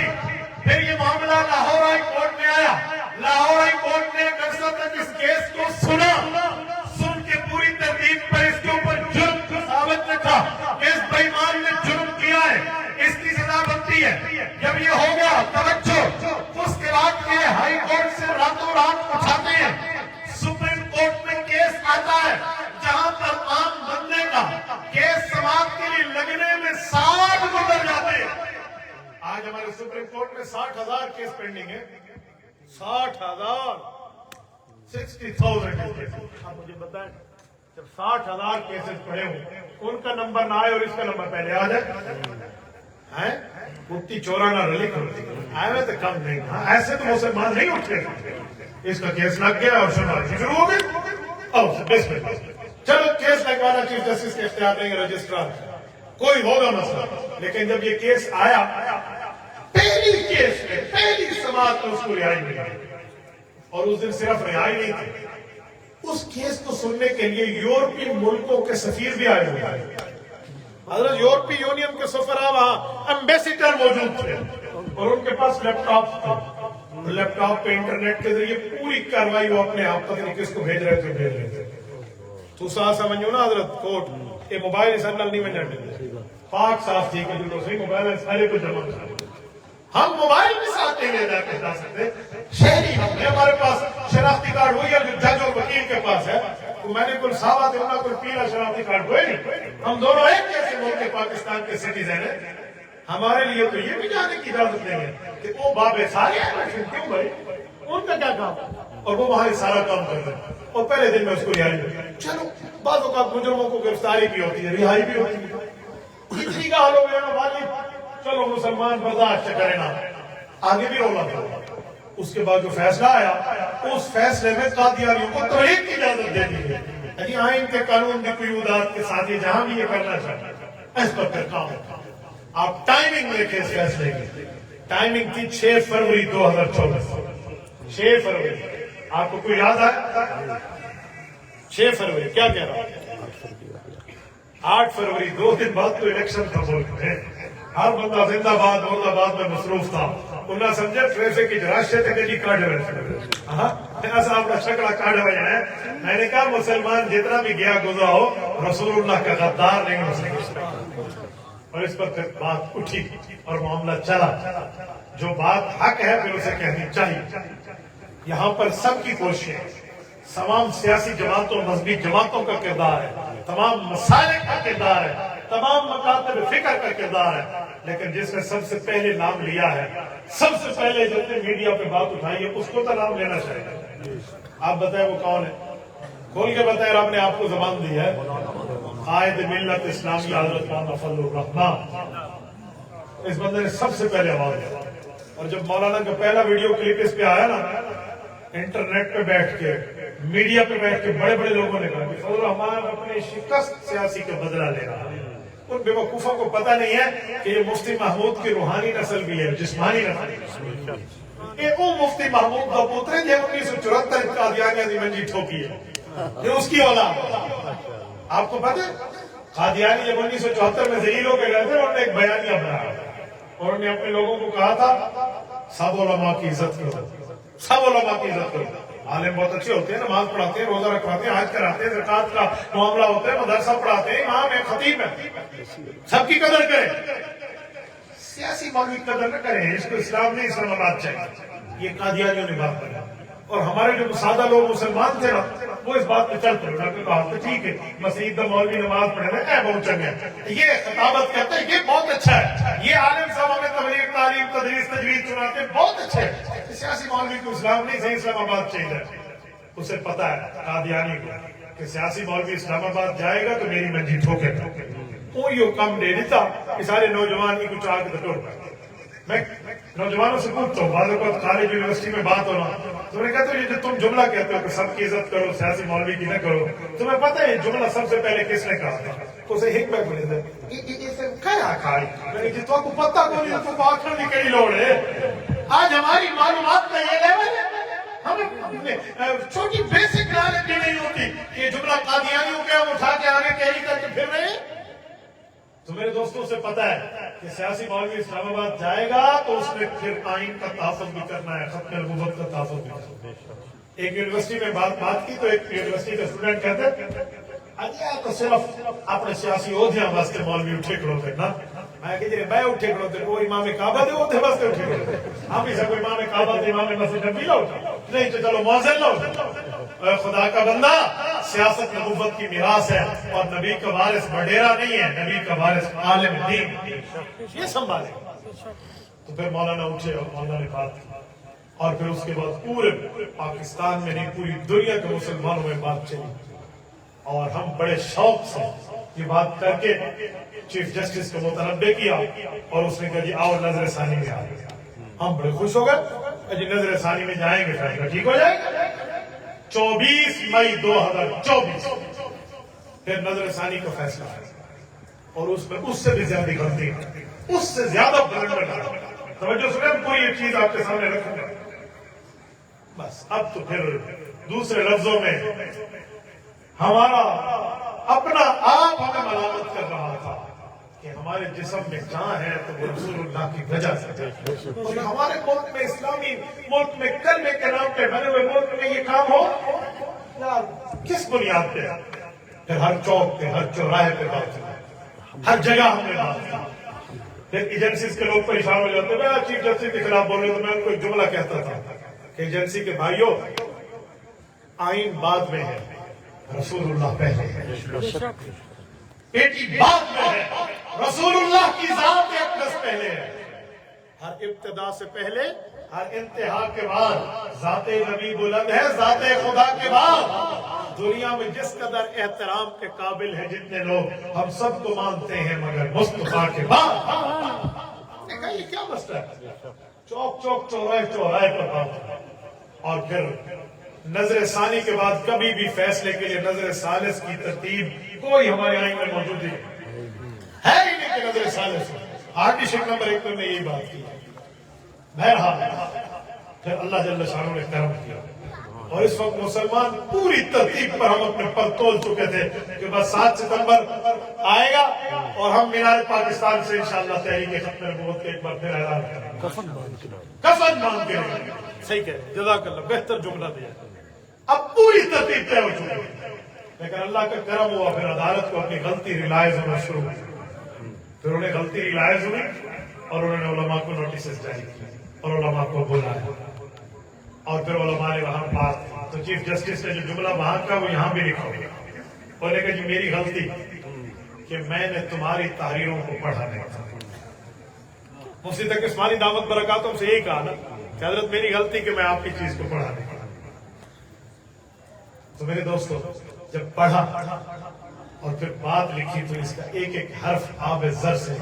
ہمارے سپریم کورٹ میں 60,000 کیس پینڈنگ ہے. 60,000 60,000. آپ مجھے بتائیں جب 60,000 کیسز پڑے ہوں ان کا نمبر نہ آئے اور اس کا نمبر پہلے آ جائے مفتی چورانہ رلی کرو آئے ہوئے تو کم نہیں. ایسے تو مسلمان نہیں اٹھتے. اس کا کیس لگ گیا اور سنوائی شروع ہو گئی. چلو کیس لگوانا چیف جسٹس کے اختیار نہیں ہے, رجسٹرار کوئی ہوگا مسئلہ. لیکن جب یہ کیس آیا پہلی کیس میں پہلی سماعت میں اس کو رہائی ملی اور اس دن صرف رہائی نہیں تھی, اس کیس کو سننے کے لیے یورپی ملکوں کے سفیر بھی آئے ہوئے. حضرت یورپی یونین کے سفراء وہاں ایمبیسیڈر موجود تھے اور ان کے پاس لیپ ٹاپ پہ انٹرنیٹ کے ذریعے پوری کاروائی وہ اپنے آپ پتہ نہیں کس کو بھیج رہے تھے. تو سمجھو نا حضرت کوٹ یہ موبائل سنل نہیں بن پاک صاف تھی کہ جو صحیح موبائل ہے سارے کو جمع کر ہم موبائل کے ساتھ نہیں لے جا سکتے. شہری ہمارے پاس شناختی کارڈ ہوئی ہے جو جج اور وکیل کے پاس ہے. تو میں نے کوئی ساوا دینا کوئی پیلا شناختی کارڈ ہوئے نہیں. ہم دونوں ایک جیسے ملک کے پاکستان کے سٹیزن ہیں. ہمارے لیے تو یہ بھی جانے کی اجازت نہیں ہے کہ وہ بابے سارے کیوں بھائی ان کا کیا کام اور وہ وہاں سارا کام کر رہے ہیں اور پہلے دن میں اس کو رہائی ہوئی. چلو بعض اوقات مجرموں کو گرفتاری بھی ہوتی ہے رہائی بھی ہوتی ہے. کتنی کا حال ہو گیا نا والی چلو مسلمان برداشت کرے نا آگے بھی رولا تھا. اس کے بعد جو فیصلہ آیا اس فیصلے میں قادیانیوں کو توحید کی اجازت دے دی ہے. آئین کے قانون کی قیودات کے ساتھ یہ جہاں بھی یہ کرنا چاہتے اس پر پھر کام ہوتا. آپ ٹائمنگ دیکھیں اس فیصلے کی. ٹائمنگ تھی 6 فروری 2024. 6 فروری آپ کو کوئی یاد ہے 6 فروری کیا کہہ رہا ہوں 8 فروری 2 دن بعد تو الیکشن تھا ملک میں. ہر بندہ زندہ باد مرد آباد میں مصروف تھا. انہوں نے سمجھے ٹریفک کی راستے تھے کہ جی کاٹ ہوئے صاحب کا شکلہ کاٹ ہوئے ہیں. میں نے کہا مسلمان جتنا بھی گیا گزرا ہو رسول اللہ کا غدار نہیں ہو سکے. اور اس پر پھر بات اٹھی اور معاملہ چلا. جو بات حق ہے پھر اسے کہنی چاہیے. یہاں پر سب کی کوشش ہے, تمام سیاسی جماعتوں مذہبی جماعتوں کا کردار ہے, تمام مسائل کا کردار ہے, تمام مکاتب فکر کا کردار ہے. لیکن جس نے سب سے پہلے نام لیا ہے, سب سے پہلے جس نے میڈیا پہ بات اٹھائی ہے اس کو تو نام لینا چاہیے. آپ بتائیں وہ کون ہے؟ کھول کے بتائیں. رب نے آپ کو زبان دی ہے. قائد ملت اسلامی حضرت مولانا فضل الرحمان. اس بندے نے سب سے پہلے آواز دیا. اور جب مولانا کا پہلا ویڈیو کلپ اس پہ آیا نا انٹرنیٹ پہ بیٹھ کے میڈیا پہ بیٹھ کے بڑے بڑے لوگوں نے کہا کہ فضل الرحمان اپنے شکست سیاسی کا بدلہ لے رہا ہے. ان بے وقوفوں کو پتہ نہیں ہے کہ یہ مفتی محمود کی روحانی نسل بھی ہے, جسمانی نسل. یہ وہ مفتی محمود کا پوتر ہے جو 1974 قادیانیہ دی منجی ٹھوکی ہے. یہ اس کی اولاد. آپ کو پتہ ہے قادیانی جب 1974 میں ذلیل ہو کے گئے تھے انہوں نے ایک بیانیہ بنایا اور انہوں نے اپنے لوگوں کو کہا تھا سب علماء کی عزت کرو, سب علماء کی عزت کرو. عالم بہت اچھے ہوتے ہیں, نماز پڑھاتے ہیں, روزہ رکھواتے ہیں, حج کراتے ہیں, زکات کا معاملہ ہوتا ہے, مدرسہ پڑھاتے ہیں, امام ہے, خطیب ہے, سب کی قدر کریں. سیاسی مولوی کی قدر نہ کریں. اس کو اسلام نہیں اسلام آباد چاہیے. یہ قادیانیوں نے بات کری. اور ہمارے جو سادہ لوگ مسلمان تھے نا وہ اس بات پہ چل پڑے. ڈاکٹر کہا تو ٹھیک ہے مسجد میں مولوی نماز پڑھے نا بہت چنگے, یہ خطابت کہتے ہیں یہ بہت اچھا ہے. یہ عالم صاحب ہمیں تبلیغ تعلیم تدریس تجوید سناتے ہیں بہت اچھا ہے. سیاسی مولوی کو اسلام نہیں صحیح اسلام آباد چاہیے. اسے پتا ہے قادیانی کو کہ سیاسی مولوی اسلام آباد جائے گا تو میری منجی ٹھوکے گا. وہ یہ کام دے دیتا کہ سارے نوجوان کی کچھ آگ بٹور پائے. میں نوجوانوں سے پوچھتا ہوں بعض اوقات کالج یونیورسٹی میں بات ہونا تو میں کہتا ہوں یہ جو تم جملہ کہتے ہو کہ سب کی عزت کرو سیاسی مولوی کی نہ کرو, تمہیں پتہ ہے یہ جملہ سب سے پہلے کس نے کہا تھا؟ اسے حکمت بنے تھے کیا کھائی جی تو آپ کو پتہ کو نہیں تو آخر کی کئی لوڑ ہے. آج ہماری معلومات کا یہ لیول ہے ہمیں چھوٹی بیسک نالج بھی نہیں ہوتی. یہ جملہ قادیانیوں کے ہم اٹھا کے آگے کیری کر کے پھر رہے ہیں. تو میرے دوستوں سے پتا ہے کہ سیاسی مولوی اسلام آباد جائے گا تو اس نے پھر آئین کا تحفظ بھی کرنا ہے, ختم نبوت کا تحفظ بھی کرنا ہے. ایک یونیورسٹی میں بات کی تو ایک یونیورسٹی کا اسٹوڈنٹ کہتے تو صرف اپنے سیاسی عہدیاں واسطے مولوی اٹھے کھڑو تھے نا. میں کہ میں اٹھے کھڑو تھے وہ امام کعبہ دے ہوتے واسطے اٹھے کھڑو تھے. ہم ہی سب امام کعبہ دے امام مسجد نبی لو نہیں تو چلو مؤذن لو. خدا کا بندہ سیاست نبوت کی میراث ہے اور نبی کا وارث بڈیرا نہیں ہے, نبی کا وارث عالم دین. یہ سنبھالے تو پھر مولانا اٹھے اور مولانا نے بات کی، اور پھر اس کے بعد پورے پاکستان میں نہیں پوری دنیا کے مسلمانوں میں بات چلی، اور ہم بڑے شوق سے یہ بات کر کے چیف جسٹس کو متنبع کیا، اور اس نے کہا جی آؤ نظر ثانی میں آ گئے۔ ہم بڑے خوش ہو گئے، جی نظر ثانی میں جائیں گے فیصلہ ٹھیک ہو جائے گا۔ 24 مئی 2024 پھر نظر ثانی کا فیصلہ ہے، اور اس میں اس سے بھی زیادہ غلطی، اس سے زیادہ بلندر توجہ سنیں، کوئی یہ چیز آپ کے سامنے رکھوں گا۔ بس اب تو پھر دوسرے لفظوں میں ہمارا اپنا آپ ہمیں ملامت کر رہا تھا کہ ہمارے جسم میں جان ہے تو وہ رسول اللہ کی وجہ سے، اور ہمارے ملک میں، اسلامی ملک میں، کلمے کے نام پہ بنے ہوئے ملک میں یہ کام ہو یار کس بنیاد پہ؟ پھر ہر چوک پہ، ہر چوراہے پہ بات کی، ہر جگہ ہم نے بات کی۔ پھر ایجنسیز کے لوگ پریشان ہو جاتے ہیں، میں چیف جسٹس کے خلاف بول رہے تو میں ان کو ایک جملہ کہتا تھا کہ ایجنسی کے بھائیوں، آئین بعد میں ہے، رسول اللہ پہلے ہے، بیٹی بعد میں ہے، رسول اللہ کی ذات اقدس پہلے ہے۔ ہر ابتدا سے پہلے، ہر انتہا کے بعد ذات نبی بلند ہے، ذات خدا کے بعد دنیا میں جس قدر احترام کے قابل ہے جتنے لوگ، ہم سب کو مانتے ہیں مگر مصطفیٰ کے بعد۔ یہ کیا مسئلہ ہے؟ چوک چوک، چوراہے چوراہے پر بات، اور پھر نظر ثانی کے بعد کبھی بھی فیصلے کے لیے نظر ثالث کی ترتیب کوئی ہمارے آئین میں موجود نہیں ہے ہی نہیں کہ نظر ثالث آرٹیشن نمبر 1 میں یہی بات کی۔ بہرحال پھر اللہ جل شانہ نے کرم کیا، اور اس وقت مسلمان پوری ترتیب پر ہم اپنے پر تول چکے تھے کہ بس 7 ستمبر آئے گا اور ہم مینار پاکستان سے انشاءاللہ تحریک ختم نبوت کے ایک بار پھر اعلان کریں گے، کفن باندھ کے۔ صحیح کہہ رہے، جزاک اللہ، بہتر جملہ دیا۔ اب پوری ترتیب طے ہو چکی ہے، لیکن اللہ کا کرم ہوا، پھر عدالت کو اپنی غلطی ریلائز ہونا شروع ہوئی، پھر انہیں غلطی ریلائز ہوئی اور انہوں نے علماء کو نوٹسز جاری کی اور علماء کو بلایا، اور پھر علماء نے وہاں بات کی، تو چیف جسٹس نے جو جملہ وہاں کا وہ یہاں بھی لکھا، اور نے کہا جی میری غلطی کہ میں نے تمہاری تحریروں کو پڑھا نہیں تھا۔ مفتی تقی عثمانی دامت برکاتہم سے یہی کہا نا کہ حضرت میری غلطی کہ میں آپ کی چیز کو پڑھا نہیں۔ تو میرے دوستو، جب پڑھا اور پھر بات لکھی تو اس کا ایک ایک حرف آب زر سے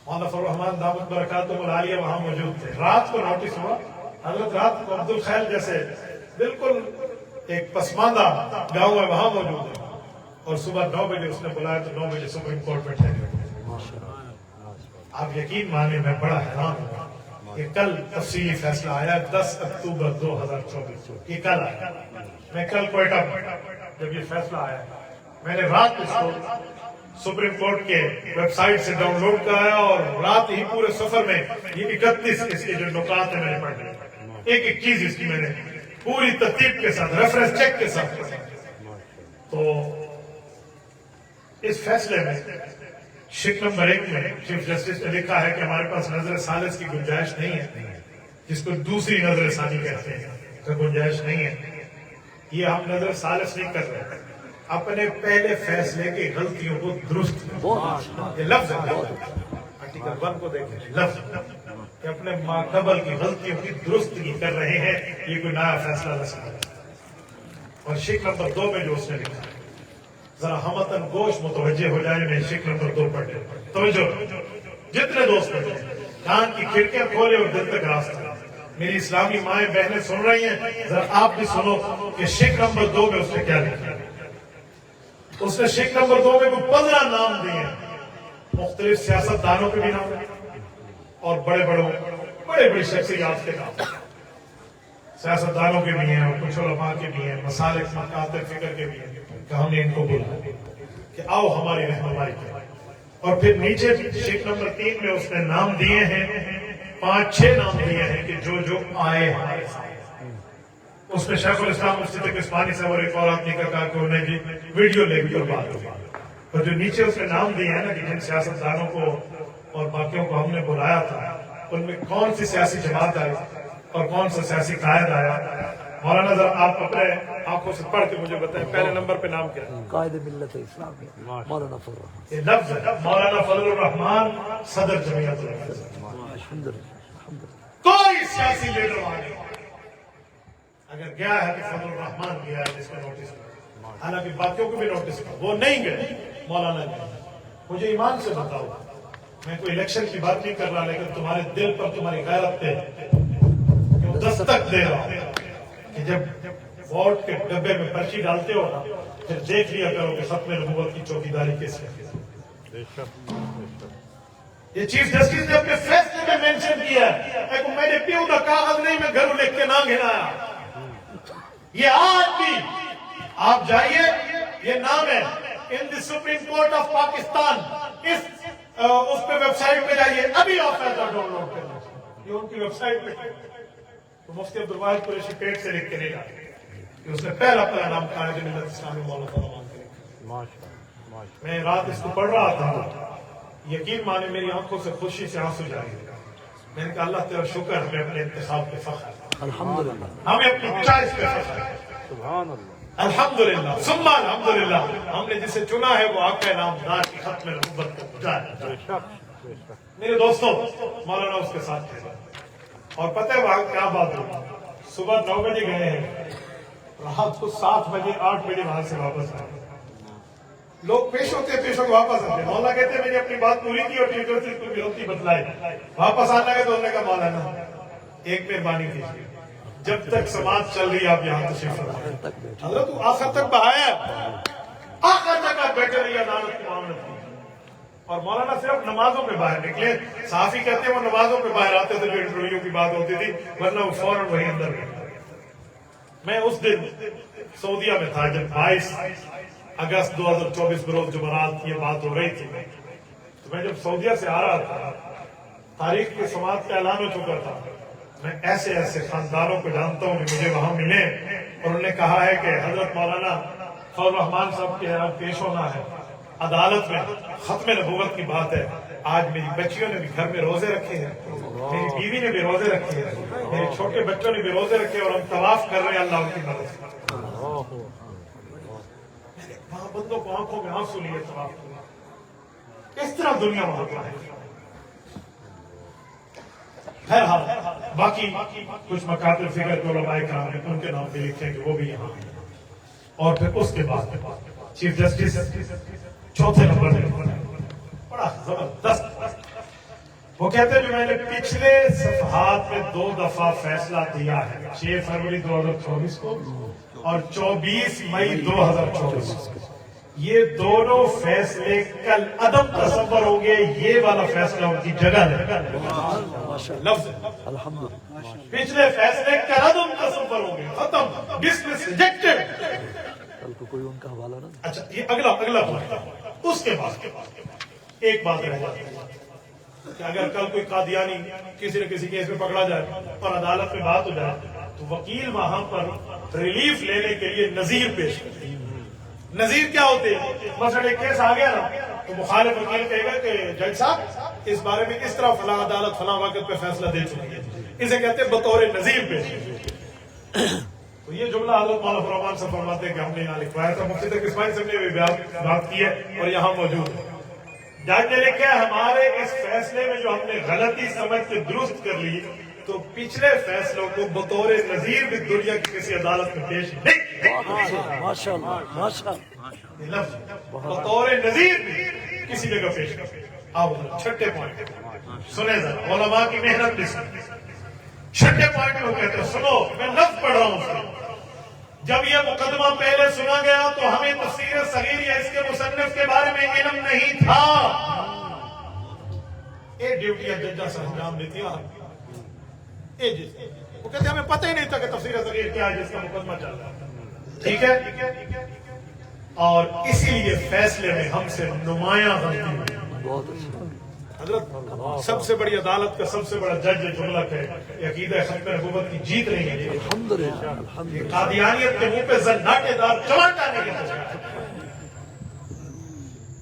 مولانا فضل الرحمان دامت برکاتہم العالیہ وہاں موجود تھے۔ رات کو نوٹس ہوا، حضرت رات کو عبدالخیر جیسے بالکل ایک پسماندہ گاؤں ہے وہاں موجود ہے، اور صبح 9 بجے اس نے بلایا تو 9 بجے سپریم کورٹ میں ٹھہرے۔ آپ یقین مانیں میں بڑا حیران ہوں کہ کل تفصیلی فیصلہ آیا 10 اکتوبر 2024، یہ کل آیا۔ میں کل کوئٹہ جب یہ فیصلہ آیا میں نے رات اس کو سپریم کورٹ کے ویب سائٹ سے ڈاؤن لوڈ کرایا، اور رات ہی پورے سفر میں یہ 31 اس کے جو نکات ہیں میں نے پڑھ لیا، ایک ایک چیز اس کی میں نے پوری ترتیب کے ساتھ ریفرنس چیک کے ساتھ۔ تو اس فیصلے میں شک نمبر 1 میں چیف جسٹس نے لکھا ہے کہ ہمارے پاس نظر ثالث کی گنجائش نہیں ہے، جس کو دوسری نظر ثانی کہتے ہیں، تو گنجائش نہیں ہے۔ یہ ہم نظر ثالث نہیں کر رہے، اپنے پہلے فیصلے کی غلطیوں کو درست، یہ لفظ ہے آرٹیکل 1 کو دیکھیں، لفظ کہ اپنے ماقبل کی غلطیوں کی درستگی کر رہے ہیں، یہ کوئی نیا فیصلہ نہ سکتا۔ اور شک نمبر 2 میں جو اس نے لکھا، ذرا ہمتن گوش متوجہ ہو جائے، میں شک نمبر 2 پڑھ لیں، توجہ جتنے دوست ہیں کان کی کھڑکیاں کھولے اور دل تک راستہ۔ میری اسلامی مائیں بہنیں سن رہی ہیں، ذرا آپ بھی سنو کہ شک نمبر 2 میں اس نے کیا لکھا۔ اس نے شک نمبر 2 میں 15 نام دیے ہیں، مختلف سیاست دانوں کے بھی نام اور بڑے بڑی شخصیات کے نام، سیاست دانوں کے بھی ہیں اور کچھ علماء کے بھی ہیں، مسالک مکاتب فکر کے بھی ہیں، کہ ہم نے ان کو بولا کہ آؤ ہماری رہنمائی کریں۔ اور پھر نیچے شک نمبر 3 میں اس نے نام دیے ہیں، 5-6 نام دیے ہیں کہ جو آئے ہمارے ساتھ۔ اس میں شیخ الاسلام مفتی تقی عثمانی سے اور ایک اور آدمی کا کہا کہ انہیں بھی ویڈیو لے کر بات ہوئی، اور جو نیچے اس نے نام دیے ہیں نا کہ جن سیاست دانوں کو اور باقیوں کو ہم نے بلایا تھا، ان میں کون سی سیاسی جماعت آئی اور کون سا سیاسی قائد آیا۔ مولانا ذرا آپ اپنے آنکھوں سے پڑھ کے مجھے بتائیں پہلے نمبر پہ نام کیا ہے؟ قائد ملت اسلامی مولانا فضل الرحمان. یہ لفظ ہے مولانا فضل الرحمان صدر جمعیت علماء. الحمدللہ. کوئی سیاسی لیڈر وہاں نہیں اگر گیا ہے تو فضل الرحمان گیا ہے جس کا نوٹس ہے. حالانکہ باقیوں کو بھی نوٹس ہے وہ نہیں گئے مولانا گئے. مجھے ایمان سے بتاؤ میں کوئی الیکشن کی بات نہیں کر رہا لیکن تمہارے دل پر تمہاری غیرت پہ دستک دے رہا ہوں کہ جب ووٹ کے ڈبے میں پرچی ڈالتے ہو نا پھر دیکھ لیا کرو کہ ختم نبوت کی چوکیداری کس ہے. یہ چیف جسٹس نے اپنے فیصلے میں مینشن کیا ہے کہ میں نے پیو کا کاغذ نہیں میں گھروں لکھ کے نہ گھنایا. یہ آج بھی آپ جائیے یہ نام ہے ان دی سپریم کورٹ آف پاکستان اس پہ ویب سائٹ پہ جائیے ابھی آپ فیصلہ ڈاؤن لوڈ کرنا. یہ ان کی ویب سائٹ پہ تو مفتی عبدالواحد قریشی پیٹ سے لکھ کے نہیں لاتے کہ اس نے پہلا نام قائد ملت اسلامی مولانا فضل الرحمان. میں رات اس کو پڑھ رہا تھا یقین مانے میری آنکھوں سے خوشی سے آنسو جاری. میں نے کہا اللہ تیرا شکر ہمیں اپنے انتخاب پہ فخر الحمدللہ. ہمیں اپنی چوائس پہ فخر سبحان اللہ الحمدللہ ثم الحمدللہ. ہم نے جسے چنا ہے وہ آقا نامدار کی ختم نبوت کا پجاری. میرے دوستوں مولانا اس کے ساتھ تھے اور پتہ ہے وہاں کیا بات ہوئی. صبح 9 بجے گئے ہیں رات کو 7 بجے 8 بجے وہاں سے واپس آئے. لوگ پیش ہوتے واپس آتے. مولانا کہتے میں نے اپنی بات پوری کی اور ٹویٹر سے کوئی غلطی بتلائی واپس آنا ہے تو انہوں نے کہا مولانا ایک مہربانی کیجیے جب تک سماعت چل رہی آپ یہاں تشریف فرمائیں. حضرت تو آخر تک بہایا آخر تک آپ بیٹھے رہیے عدالت کی معاملت کی. اور مولانا صرف نمازوں پہ باہر نکلے. صحافی کہتے ہیں وہ نمازوں پہ باہر آتے تھے جو انٹرویو کی بات ہوتی تھی ورنہ وہ فوراً وہی اندر گئے. میں اس دن سعودیہ میں تھا جب 22 اگست 2024 بروز جمعرات یہ بات ہو رہی تھی. تو میں جب سعودیہ سے آ رہا تھا تاریخ کی سماعت کا اعلان ہو چکا تھا. میں ایسے خاندانوں کو جانتا ہوں کہ مجھے وہاں ملے اور انہوں نے کہا ہے کہ حضرت مولانا فضل الرحمان صاحب کے یہاں پیش ہونا ہے عدالت میں ختم نبوت کی بات ہے. آج میری بچیوں نے بھی گھر میں روزے رکھے ہیں میری بیوی نے بھی روزے رکھے ہیں میرے چھوٹے بچوں نے بھی روزے رکھے اور ہم طواف کر رہے ہیں اللہ کی مدد سے. وہاں بندوں کو آنکھوں میں آنسو لیے طواف کرنا. اس طرح دنیا وہاں پر ہے. بہرحال باقی کچھ مکاتب فکر جو علماء کرام ہیں ان کے نام پہ لکھیں کہ وہ بھی یہاں ہیں. اور پھر اس کے بعد چیف جسٹس چوتھے نمبر پہ بڑا زبردست وہ کہتے ہیں جو میں نے پچھلے صفحات میں 2 دفعہ فیصلہ دیا ہے 6 فروری 2024 کو اور 24 مئی 2024 کو. یہ دونوں فیصلے کل عدم تصور ہوں گے. یہ والا فیصلہ ان کی جگہ ہے لفظ پچھلے فیصلے کل عدم تصور ہوں گے. ختم ڈسمس ریجیکٹڈ. کل کو کوئی ان کا حوالہ نہ. اچھا یہ اگلا اس کے بعد ایک بات رہ جاتی ہے کہ اگر کل کوئی قادیانی کسی نہ کسی کیس میں پکڑا جائے اور عدالت میں بات ہو جائے تو وکیل وہاں پر ریلیف لینے کے لیے نظیر پیش کرتے ہیں. نظیر کیا ہوتے ہیں؟ مثلا ایک کیس آ گیا نا تو مخالف وکیل کہے گا کہ جج صاحب اس بارے میں اس طرح فلاں عدالت فلاں وقت پہ فیصلہ دے چکی ہے. اسے کہتے ہیں بطور نظیر پیش. تو یہ جملہ حضرت مولانا فرمان سے فرماتے ہیں کہ ہم نے یہاں لکھوایا تھا. مفتی تقی اسماعیل صاحب نے بھی بات کی ہے اور یہاں موجود ہے. جج نے لکھا ہے ہمارے اس فیصلے میں جو ہم نے غلطی سمجھ کے درست کر لی تو پچھلے فیصلوں کو بطور نظیر بھی دنیا کی کسی عدالت میں پیش نہیں. بطور نظیر بھی کسی جگہ پیش کر. آپ چھٹے پوائنٹ سنیں ذرا علماء کی محنت بھی سنیں. چھٹے پوائنٹ کو کہتے ہیں سنو میں لفظ پڑھ رہا ہوں. جب یہ مقدمہ پہلے سنا گیا تو ہمیں تفسیر صغیر یا اس کے مصنف کے بارے میں علم نہیں تھا. ایک ڈیوٹی ججا سے انجام دیتی ہے وہ کہتے ہیں ہمیں پتہ ہی نہیں تھا کہ تفسیر صغیر کیا ہے جس کا مقدمہ چل رہا ہے. ٹھیک ہے اور اسی لیے فیصلے میں ہم سے نمایاں غلطی ہوئی. بہت اچھا حضرت سب سے بڑی عدالت کا سب سے بڑا جج جملہ کہ عقیدہ ختم نبوت کی جیت نہیں ہے. یہ قادیانیت کے منہ پہ زناٹے دار چمٹ آنے کے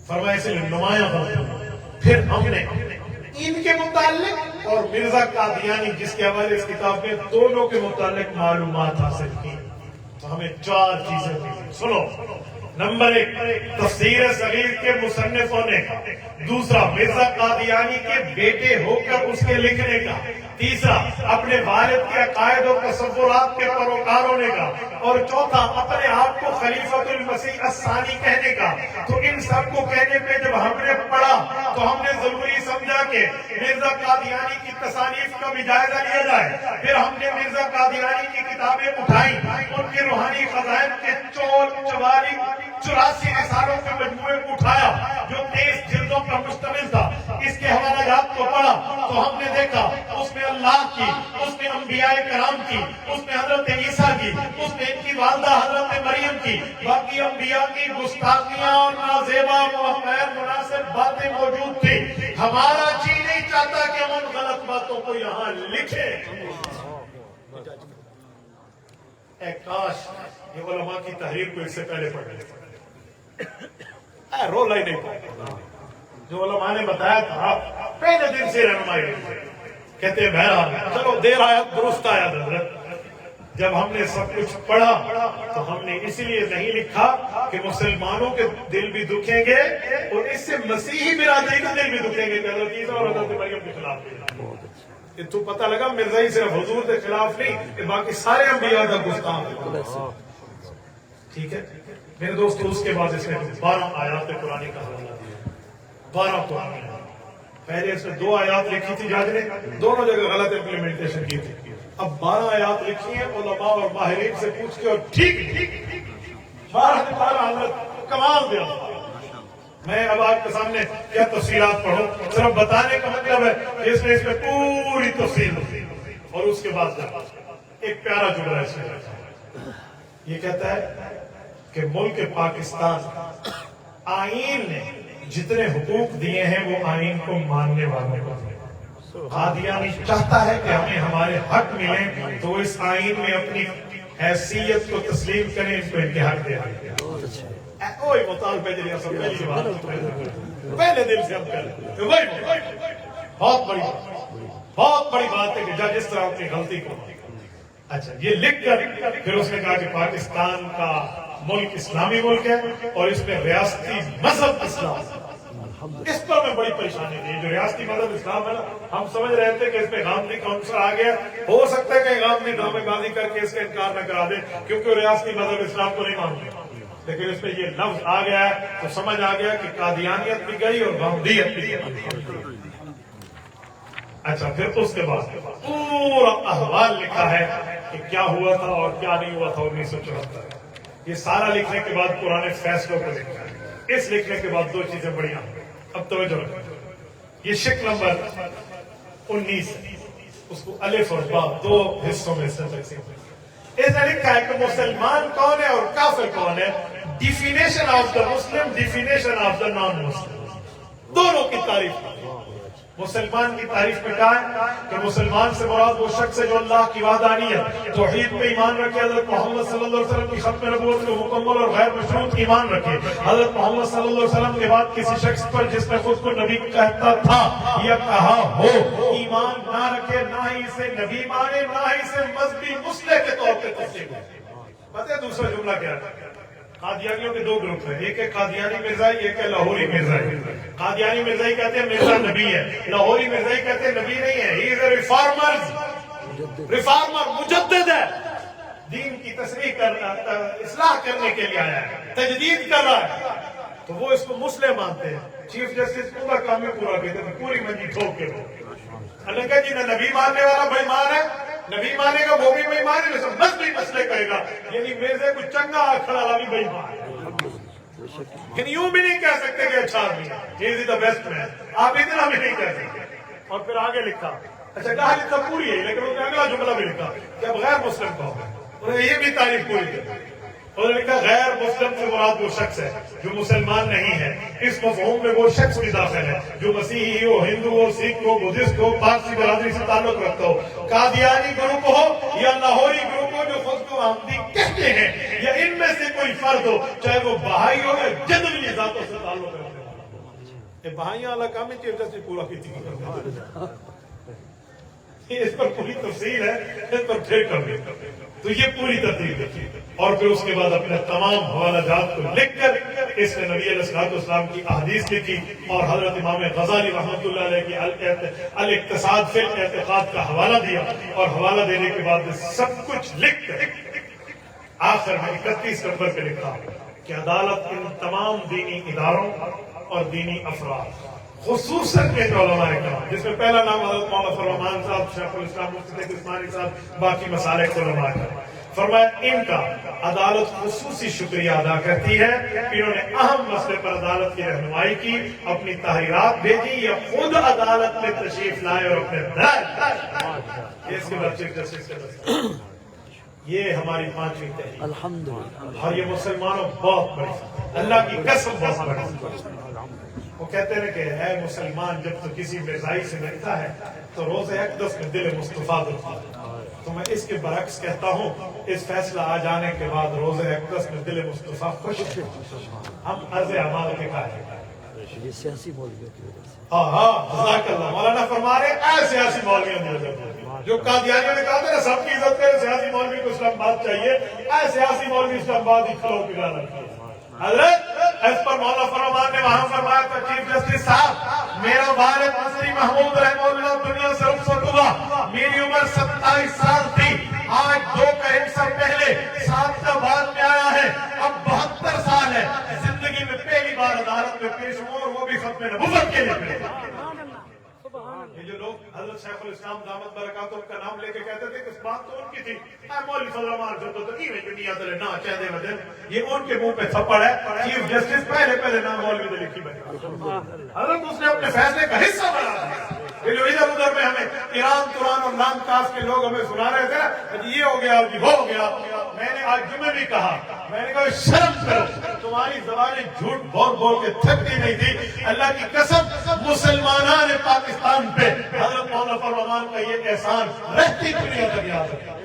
فرمائے سے نمایاں غلطی. پھر ہم نے ان کے متعلق اور مرزا قادیانی جس کے حوالے اس کتاب میں دونوں کے متعلق معلومات حاصل کی. تو ہمیں 4 چیزیں ملی. سنو، نمبر 1 تفسیر صغیر کے مصنف ہونے کا. دوسرا مرزا قادیانی کے بیٹے ہو کر اس کے لکھنے کا. تیسرا اپنے والد کے عقائد و تصورات کے پیروکار ہونے کا. اور چوتھا اپنے آپ کو خلیفۃ المسیح الثانی کہنے کا. تو ان سب کو کہنے پہ جب ہم نے پڑھا تو ہم نے ضروری سمجھا کہ مرزا قادیانی کی تصانیف کا بھی جائزہ لیا جائے. پھر ہم نے مرزا قادیانی کی کتابیں اٹھائیں، ان کے روحانی خزائن کے 84 رسالوں کے مجموعے کو اٹھایا جو 23 جلدوں پر مشتمل تھا. اس کے حوالہ جات کو پڑھا تو ہم نے دیکھا اس میں اللہ کی، اس میں انبیاء کرام کی، اس میں حضرت عیسیٰ کی، اس میں ان کی والدہ حضرت مریم کی، باقی انبیاء کی گستاخیاں اور نازیبا و غیر مناسب باتیں موجود تھی. ہمارا جی نہیں چاہتا کہ ہم ان غلط باتوں کو یہاں لکھیں. اے کاش یہ علماء کی تحریر کو اس سے پہلے پڑھ لیتے. رولا ہی نہیں پڑا. جو علماء نے بتایا تھا پہلے دن سے رہنمائی کہتے ہیں بہرحال چلو دیر آیا درست آیا حضرت. جب ہم نے سب کچھ پڑھا تو ہم نے اسی لیے نہیں لکھا کہ مسلمانوں کے دل بھی دکھیں گے اور اس سے مسیحی برادری کے دل بھی دکھیں گے کہ حضرت عیسیٰ اور حضرت مریم کے خلاف. یہ تو پتہ لگا مرزائی صرف حضور کے خلاف نہیں کہ باقی سارے انبیاء کا گستاخ. ٹھیک ہے میرے دوستو، اس کے بعد اس نے 12 آیات قرآن کا حوالہ دیا. 12 قرآن. پہلے اس نے 2 آیات لکھی تھی جج نے، دونوں جگہ غلط امپلیمنٹیشن کی تھی. اب 12 آیات لکھی ہیں علماء اور ماہرین سے پوچھ کے، اور ٹھیک 12 حضرت کمال دیا. میں اب آپ کے سامنے کیا تفصیلات پڑھوں، صرف بتانے کا مطلب ہے کہ اس نے اس میں پوری تفصیل دی. اور اس کے بعد ایک پیارا جملہ اس میں یہ کہتا ہے کہ ملک پاکستان آئین نے جتنے حقوق دیے ہیں وہ آئین کو ماننے والوں کو. قادیانی چاہتا ہے کہ ہمیں ہمارے حق ملیں تو اس آئین میں اپنی حیثیت کو تسلیم کریں، ان کو ان کے حق دے دیں. کوئی مطالبہ جلیہ سب پہلی بات پہلے دل سے ہم کریں. بہت بڑی بات ہے کہ جج اس طرح اپنی غلطی کو. اچھا یہ لکھ کر پھر اس نے کہا کہ پاکستان کا ملک اسلامی ملک ہے اور اس میں ریاستی مذہب اسلام. اس پر میں بڑی پریشانی تھی. جو ریاستی مذہب اسلام ہے نا، ہم سمجھ رہے تھے کہ اس میں غامدی کا عنصر آ گیا. ہو سکتا ہے کہ غامدی ڈرامے بازی کر کے اس کا انکار نہ کرا دے کیونکہ وہ ریاستی مذہب اسلام کو نہیں مانتے، لیکن اس میں یہ لفظ آ گیا ہے تو سمجھ آ گیا کہ قادیانیت بھی گئی اور غامدیت بھی گئی. اچھا پھر اس کے بعد پورا احوال لکھا ہے کہ کیا ہوا تھا اور کیا نہیں ہوا تھا 1974. یہ سارا لکھنے کے بعد پرانے فیصلوں کو لکھا ہے. اس لکھنے کے بعد 2 چیزیں بڑی ہیں. اب توجہ رکھو، یہ شک نمبر 19 اس کو الف اور با 2 حصوں میں سے تقسیم ہے. اس نے لکھا ہے کہ مسلمان کون ہے اور کافر کون ہے. ڈیفینیشن آف دا مسلم، ڈیفینیشن آف دا نان مسلم، دونوں کی تعریف. مسلمان کی تعریف میں کہا ہے کہ مسلمان سے مراد وہ شخص ہے جو اللہ کی وحدانیت، توحید پہ ایمان رکھے، حضرت محمد صلی اللہ علیہ وسلم کی ختم نبوت کو مکمل اور غیر مشروط ایمان رکھے، حضرت محمد صلی اللہ علیہ وسلم کے بعد کسی شخص پر جس نے خود کو نبی کہتا تھا یا کہا ہو ایمان نہ رکھے، نہ ہی اسے نبی مانے، نہ ہی اسے مذہبی مسلح کے طور پہ تسلیم کرے. پتہ ہے دوسرا جملہ کیا ہے؟ قادیانیوں کے 2 گروپ ہیں، ایک ہے قادیانی مرزائی، ایک ہے لاہوری مرزائی. قادیانی مرزائی کہتے ہیں مرزا نبی ہے، لاہوری مرزائی کہتے ہیں نبی نہیں ہے، ہی از اے ریفارمر، مجدد ہے، دین کی تصریح کرنا، اصلاح کرنے کے لیے آیا ہے، تجدید کر رہا ہے. تو وہ اس کو مسلم مانتے ہیں. چیف جسٹس پورا کام پورا کہتے ہیں، پوری منجی ٹھوک کے اللہ کہ جی نہ نبی ماننے والا بھائی مان ہے، نبی مانے گا وہ بھی بھائی مان ہے، مذہبی مسئلے کہے گا. یعنی مرزے کو چنگا کھڑا والا بھی بھائی مان ہے. لیکن یوں بھی نہیں کہہ سکتے کہ اچھا آدمی ہے، ہی از دی بیسٹ مین، آپ اتنا بھی نہیں کہہ سکتے. اور پھر آگے لکھا، اچھا کہا لکھا پوری ہے لیکن انہوں نے اگلا جملہ بھی لکھا کہ اب غیر مسلم کا ہوگا. انہوں نے یہ بھی تعریف پوری کی. انہوں نے لکھا غیر مسلم سے مراد وہ شخص ہے جو مسلمان نہیں ہے. اس مفہوم میں وہ شخص بھی داخل ہے جو مسیحی ہو، ہندو ہو، سکھ ہو، بدھسٹ ہو، پارسی برادری سے تعلق رکھتا ہو، قادیانی گروپ ہو یا لاہوری گروپ ہو جو خود کو احمدی کہتے ہیں، یا ان میں سے کوئی فرد ہو چاہے وہ بہائی ہو یا جدوی ذاتوں سے تعلق رکھتے ہو. یہ بہائیاں اللہ کام چیف جسٹس پورا کی تھی. اس پر پوری تفصیل ہے، اس پر پھر کر دیں. تو یہ پوری ترتیب دیکھیے، اور پھر اس کے بعد اپنے تمام حوالہ جات کو لکھ کر اس نے نبی علیہ السلام کی احادیث لکھی، اور حضرت امام غزالی رحمۃ اللہ علیہ کی الاقتصاد فی الاعتقاد کا حوالہ دیا، اور حوالہ دینے کے بعد سب کچھ لکھ کر آخر میں 31 نمبر پہ لکھا کہ عدالت ان تمام دینی اداروں اور دینی افراد، خصوصاً کے علماء کرام، جس میں پہلا نام حضرت مولانا فرمان صاحب، شیخ الاسلام مفتی تقی عثمانی صاحب، باقی مسالک علماء کرام، فرمایا ان کا عدالت خصوصی شکریہ ادا کرتی ہے کہ انہوں نے اہم مسئلے پر عدالت کی رہنمائی کی، اپنی تحریرات بھیجی یا خود عدالت میں تشریف لائے اور اپنے رائے اس کے بعد چیف جسٹس کے دستخط۔ یہ ہماری 5ویں تحریک، الحمدللہ، اور یہ مسلمانوں بہت بڑی، اللہ کی قسم بہت بڑی۔ وہ کہتے ہیں کہ اے مسلمان، جب تو کسی مرزائی سے ملتا ہے تو روز اقدس میں دل مصطفیٰ ہوتا ہے، تو میں اس کے برعکس کہتا ہوں، اس فیصلہ آ جانے کے بعد روز اقدس میں دل مصطفیٰ خوش ہے، ہم عرض اعمال کے قائل ہیں۔ یہ سیاسی مولویوں کی وجہ سے، جزاک اللہ۔ مولانا فرما رہے ایسے سیاسی مولویوں کی وجہ سے، جو قادیانیوں نے کہا تھا نا سب کی عزت کرے، سیاسی مولوی کو اسلام آباد چاہیے، ایسے سیاسی مولوی اسلام آباد ہی کھڑوں کی گانا کی حضرت۔ اس پر مولانا فرمان نے وہاں فرمایا تھا، چیف جسٹس صاحب، میرا والد مصری محمود رحمہ اللہ دنیا سے رخصت ہوا، میری عمر 27 سال تھی، آج 2 کا پہلے 7 کا بعد میں آیا ہے، اب 72 سال ہے، زندگی میں پہلی بار عدالت میں پیش ہوں، اور وہ بھی ختم نبوت کے لیے۔ یہ جو لوگ حضرت شیخ الاسلام دامت برکاتہ کا نام لے کے کہتے تھے کہ اس بات تو ان کی تھی، مولوی فضل الرحمان جو تو تقیویں دنیا تلے نہ چاہدے وجن، یہ ان کے منہ پہ تھپڑ ہے۔ چیف جسٹس پہلے نام مولوی نے لکھی بنی، حضرت اس نے اپنے فیصلے کا حصہ بنا دیا۔ یہ جو ادھر ادھر میں ہمیں ایران توران اور نام کاس کے لوگ ہمیں سنا رہے تھے نا، یہ ہو گیا یہ ہو گیا، میں نے آج جمعے بھی کہا، میں نے کہا شرم کرو، تمہاری زبانیں جھوٹ بول بول کے تھکتی نہیں تھی۔ اللہ کی قسم، مسلمانان پاکستان پہ حضرت مولانا فرمان کا یہ احسان رہتی دنیا تک یاد رکھا۔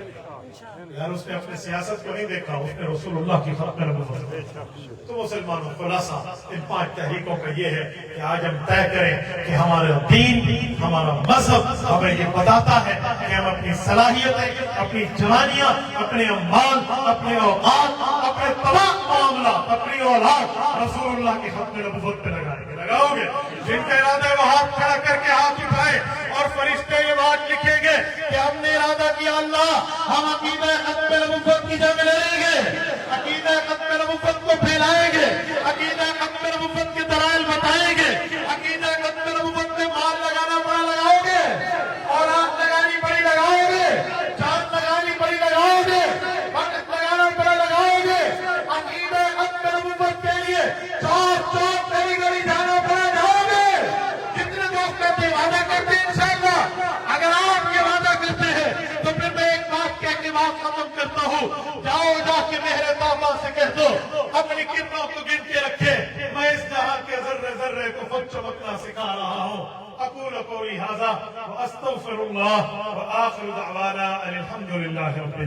یار اس نے اپنے سیاست کو نہیں دیکھا، اس نے رسول اللہ کی ختم نبوت دیکھا۔ تو مسلمانوں خلاصہ ان 5 تحریکوں کا یہ ہے کہ آج ہم طے کریں کہ ہمارا دین، ہمارا مذہب ہمیں یہ بتاتا ہے کہ ہم اپنی صلاحیتیں، اپنی جوانیاں، اپنے اموال، اپنے اوقات، اپنے تمام معاملات، اپنی اولاد رسول اللہ کی ختم نبوت پہ لگائیں گے، لگاؤ گے؟ جن کا ارادہ ہے وہ ہاتھ کھڑا کر کے ہاتھ اٹھائے، اور فرشتے یہ بات لکھیں گے کہ ہم نے ارادہ کیا اللہ، ہم عقیدہ ختم نبوت کی جنگ لڑیں گے، عقیدہ ختم نبوت کو پھیلائیں گے، عقیدہ ختم نبوت کے دلائل بتائیں گے، عقیدہ ختم نبوت میں مال لگانا بڑا لگاؤ گے، اور آنکھ لگانی بڑی لگاؤ گے، چاند لگانی بڑی لگاؤ گے، وقت لگانا بڑا لگاؤ گے، عقیدہ ختم نبوت کے لیے 4 گلی گلی جانا بڑا جاؤ گے۔ جتنے دوست کہتے ہیں وعدہ کرتے ہیں انشاءاللہ، اگر آپ یہ وعدہ کرتے ہیں تو پھر میں ایک بات کہہ کے بات ختم کرتا ہوں، جاؤ جا کے میرے بابا سے کہہ دو اپنی کرنوں کو گن کے رکھے، میں اس جہاں کے ذرے ذرے کو خود چمکنا سکھا رہا ہوں۔ اقول قولی ھذا واستغفر اللہ، وآخر دعوانا ان الحمد للہ رب العالمین۔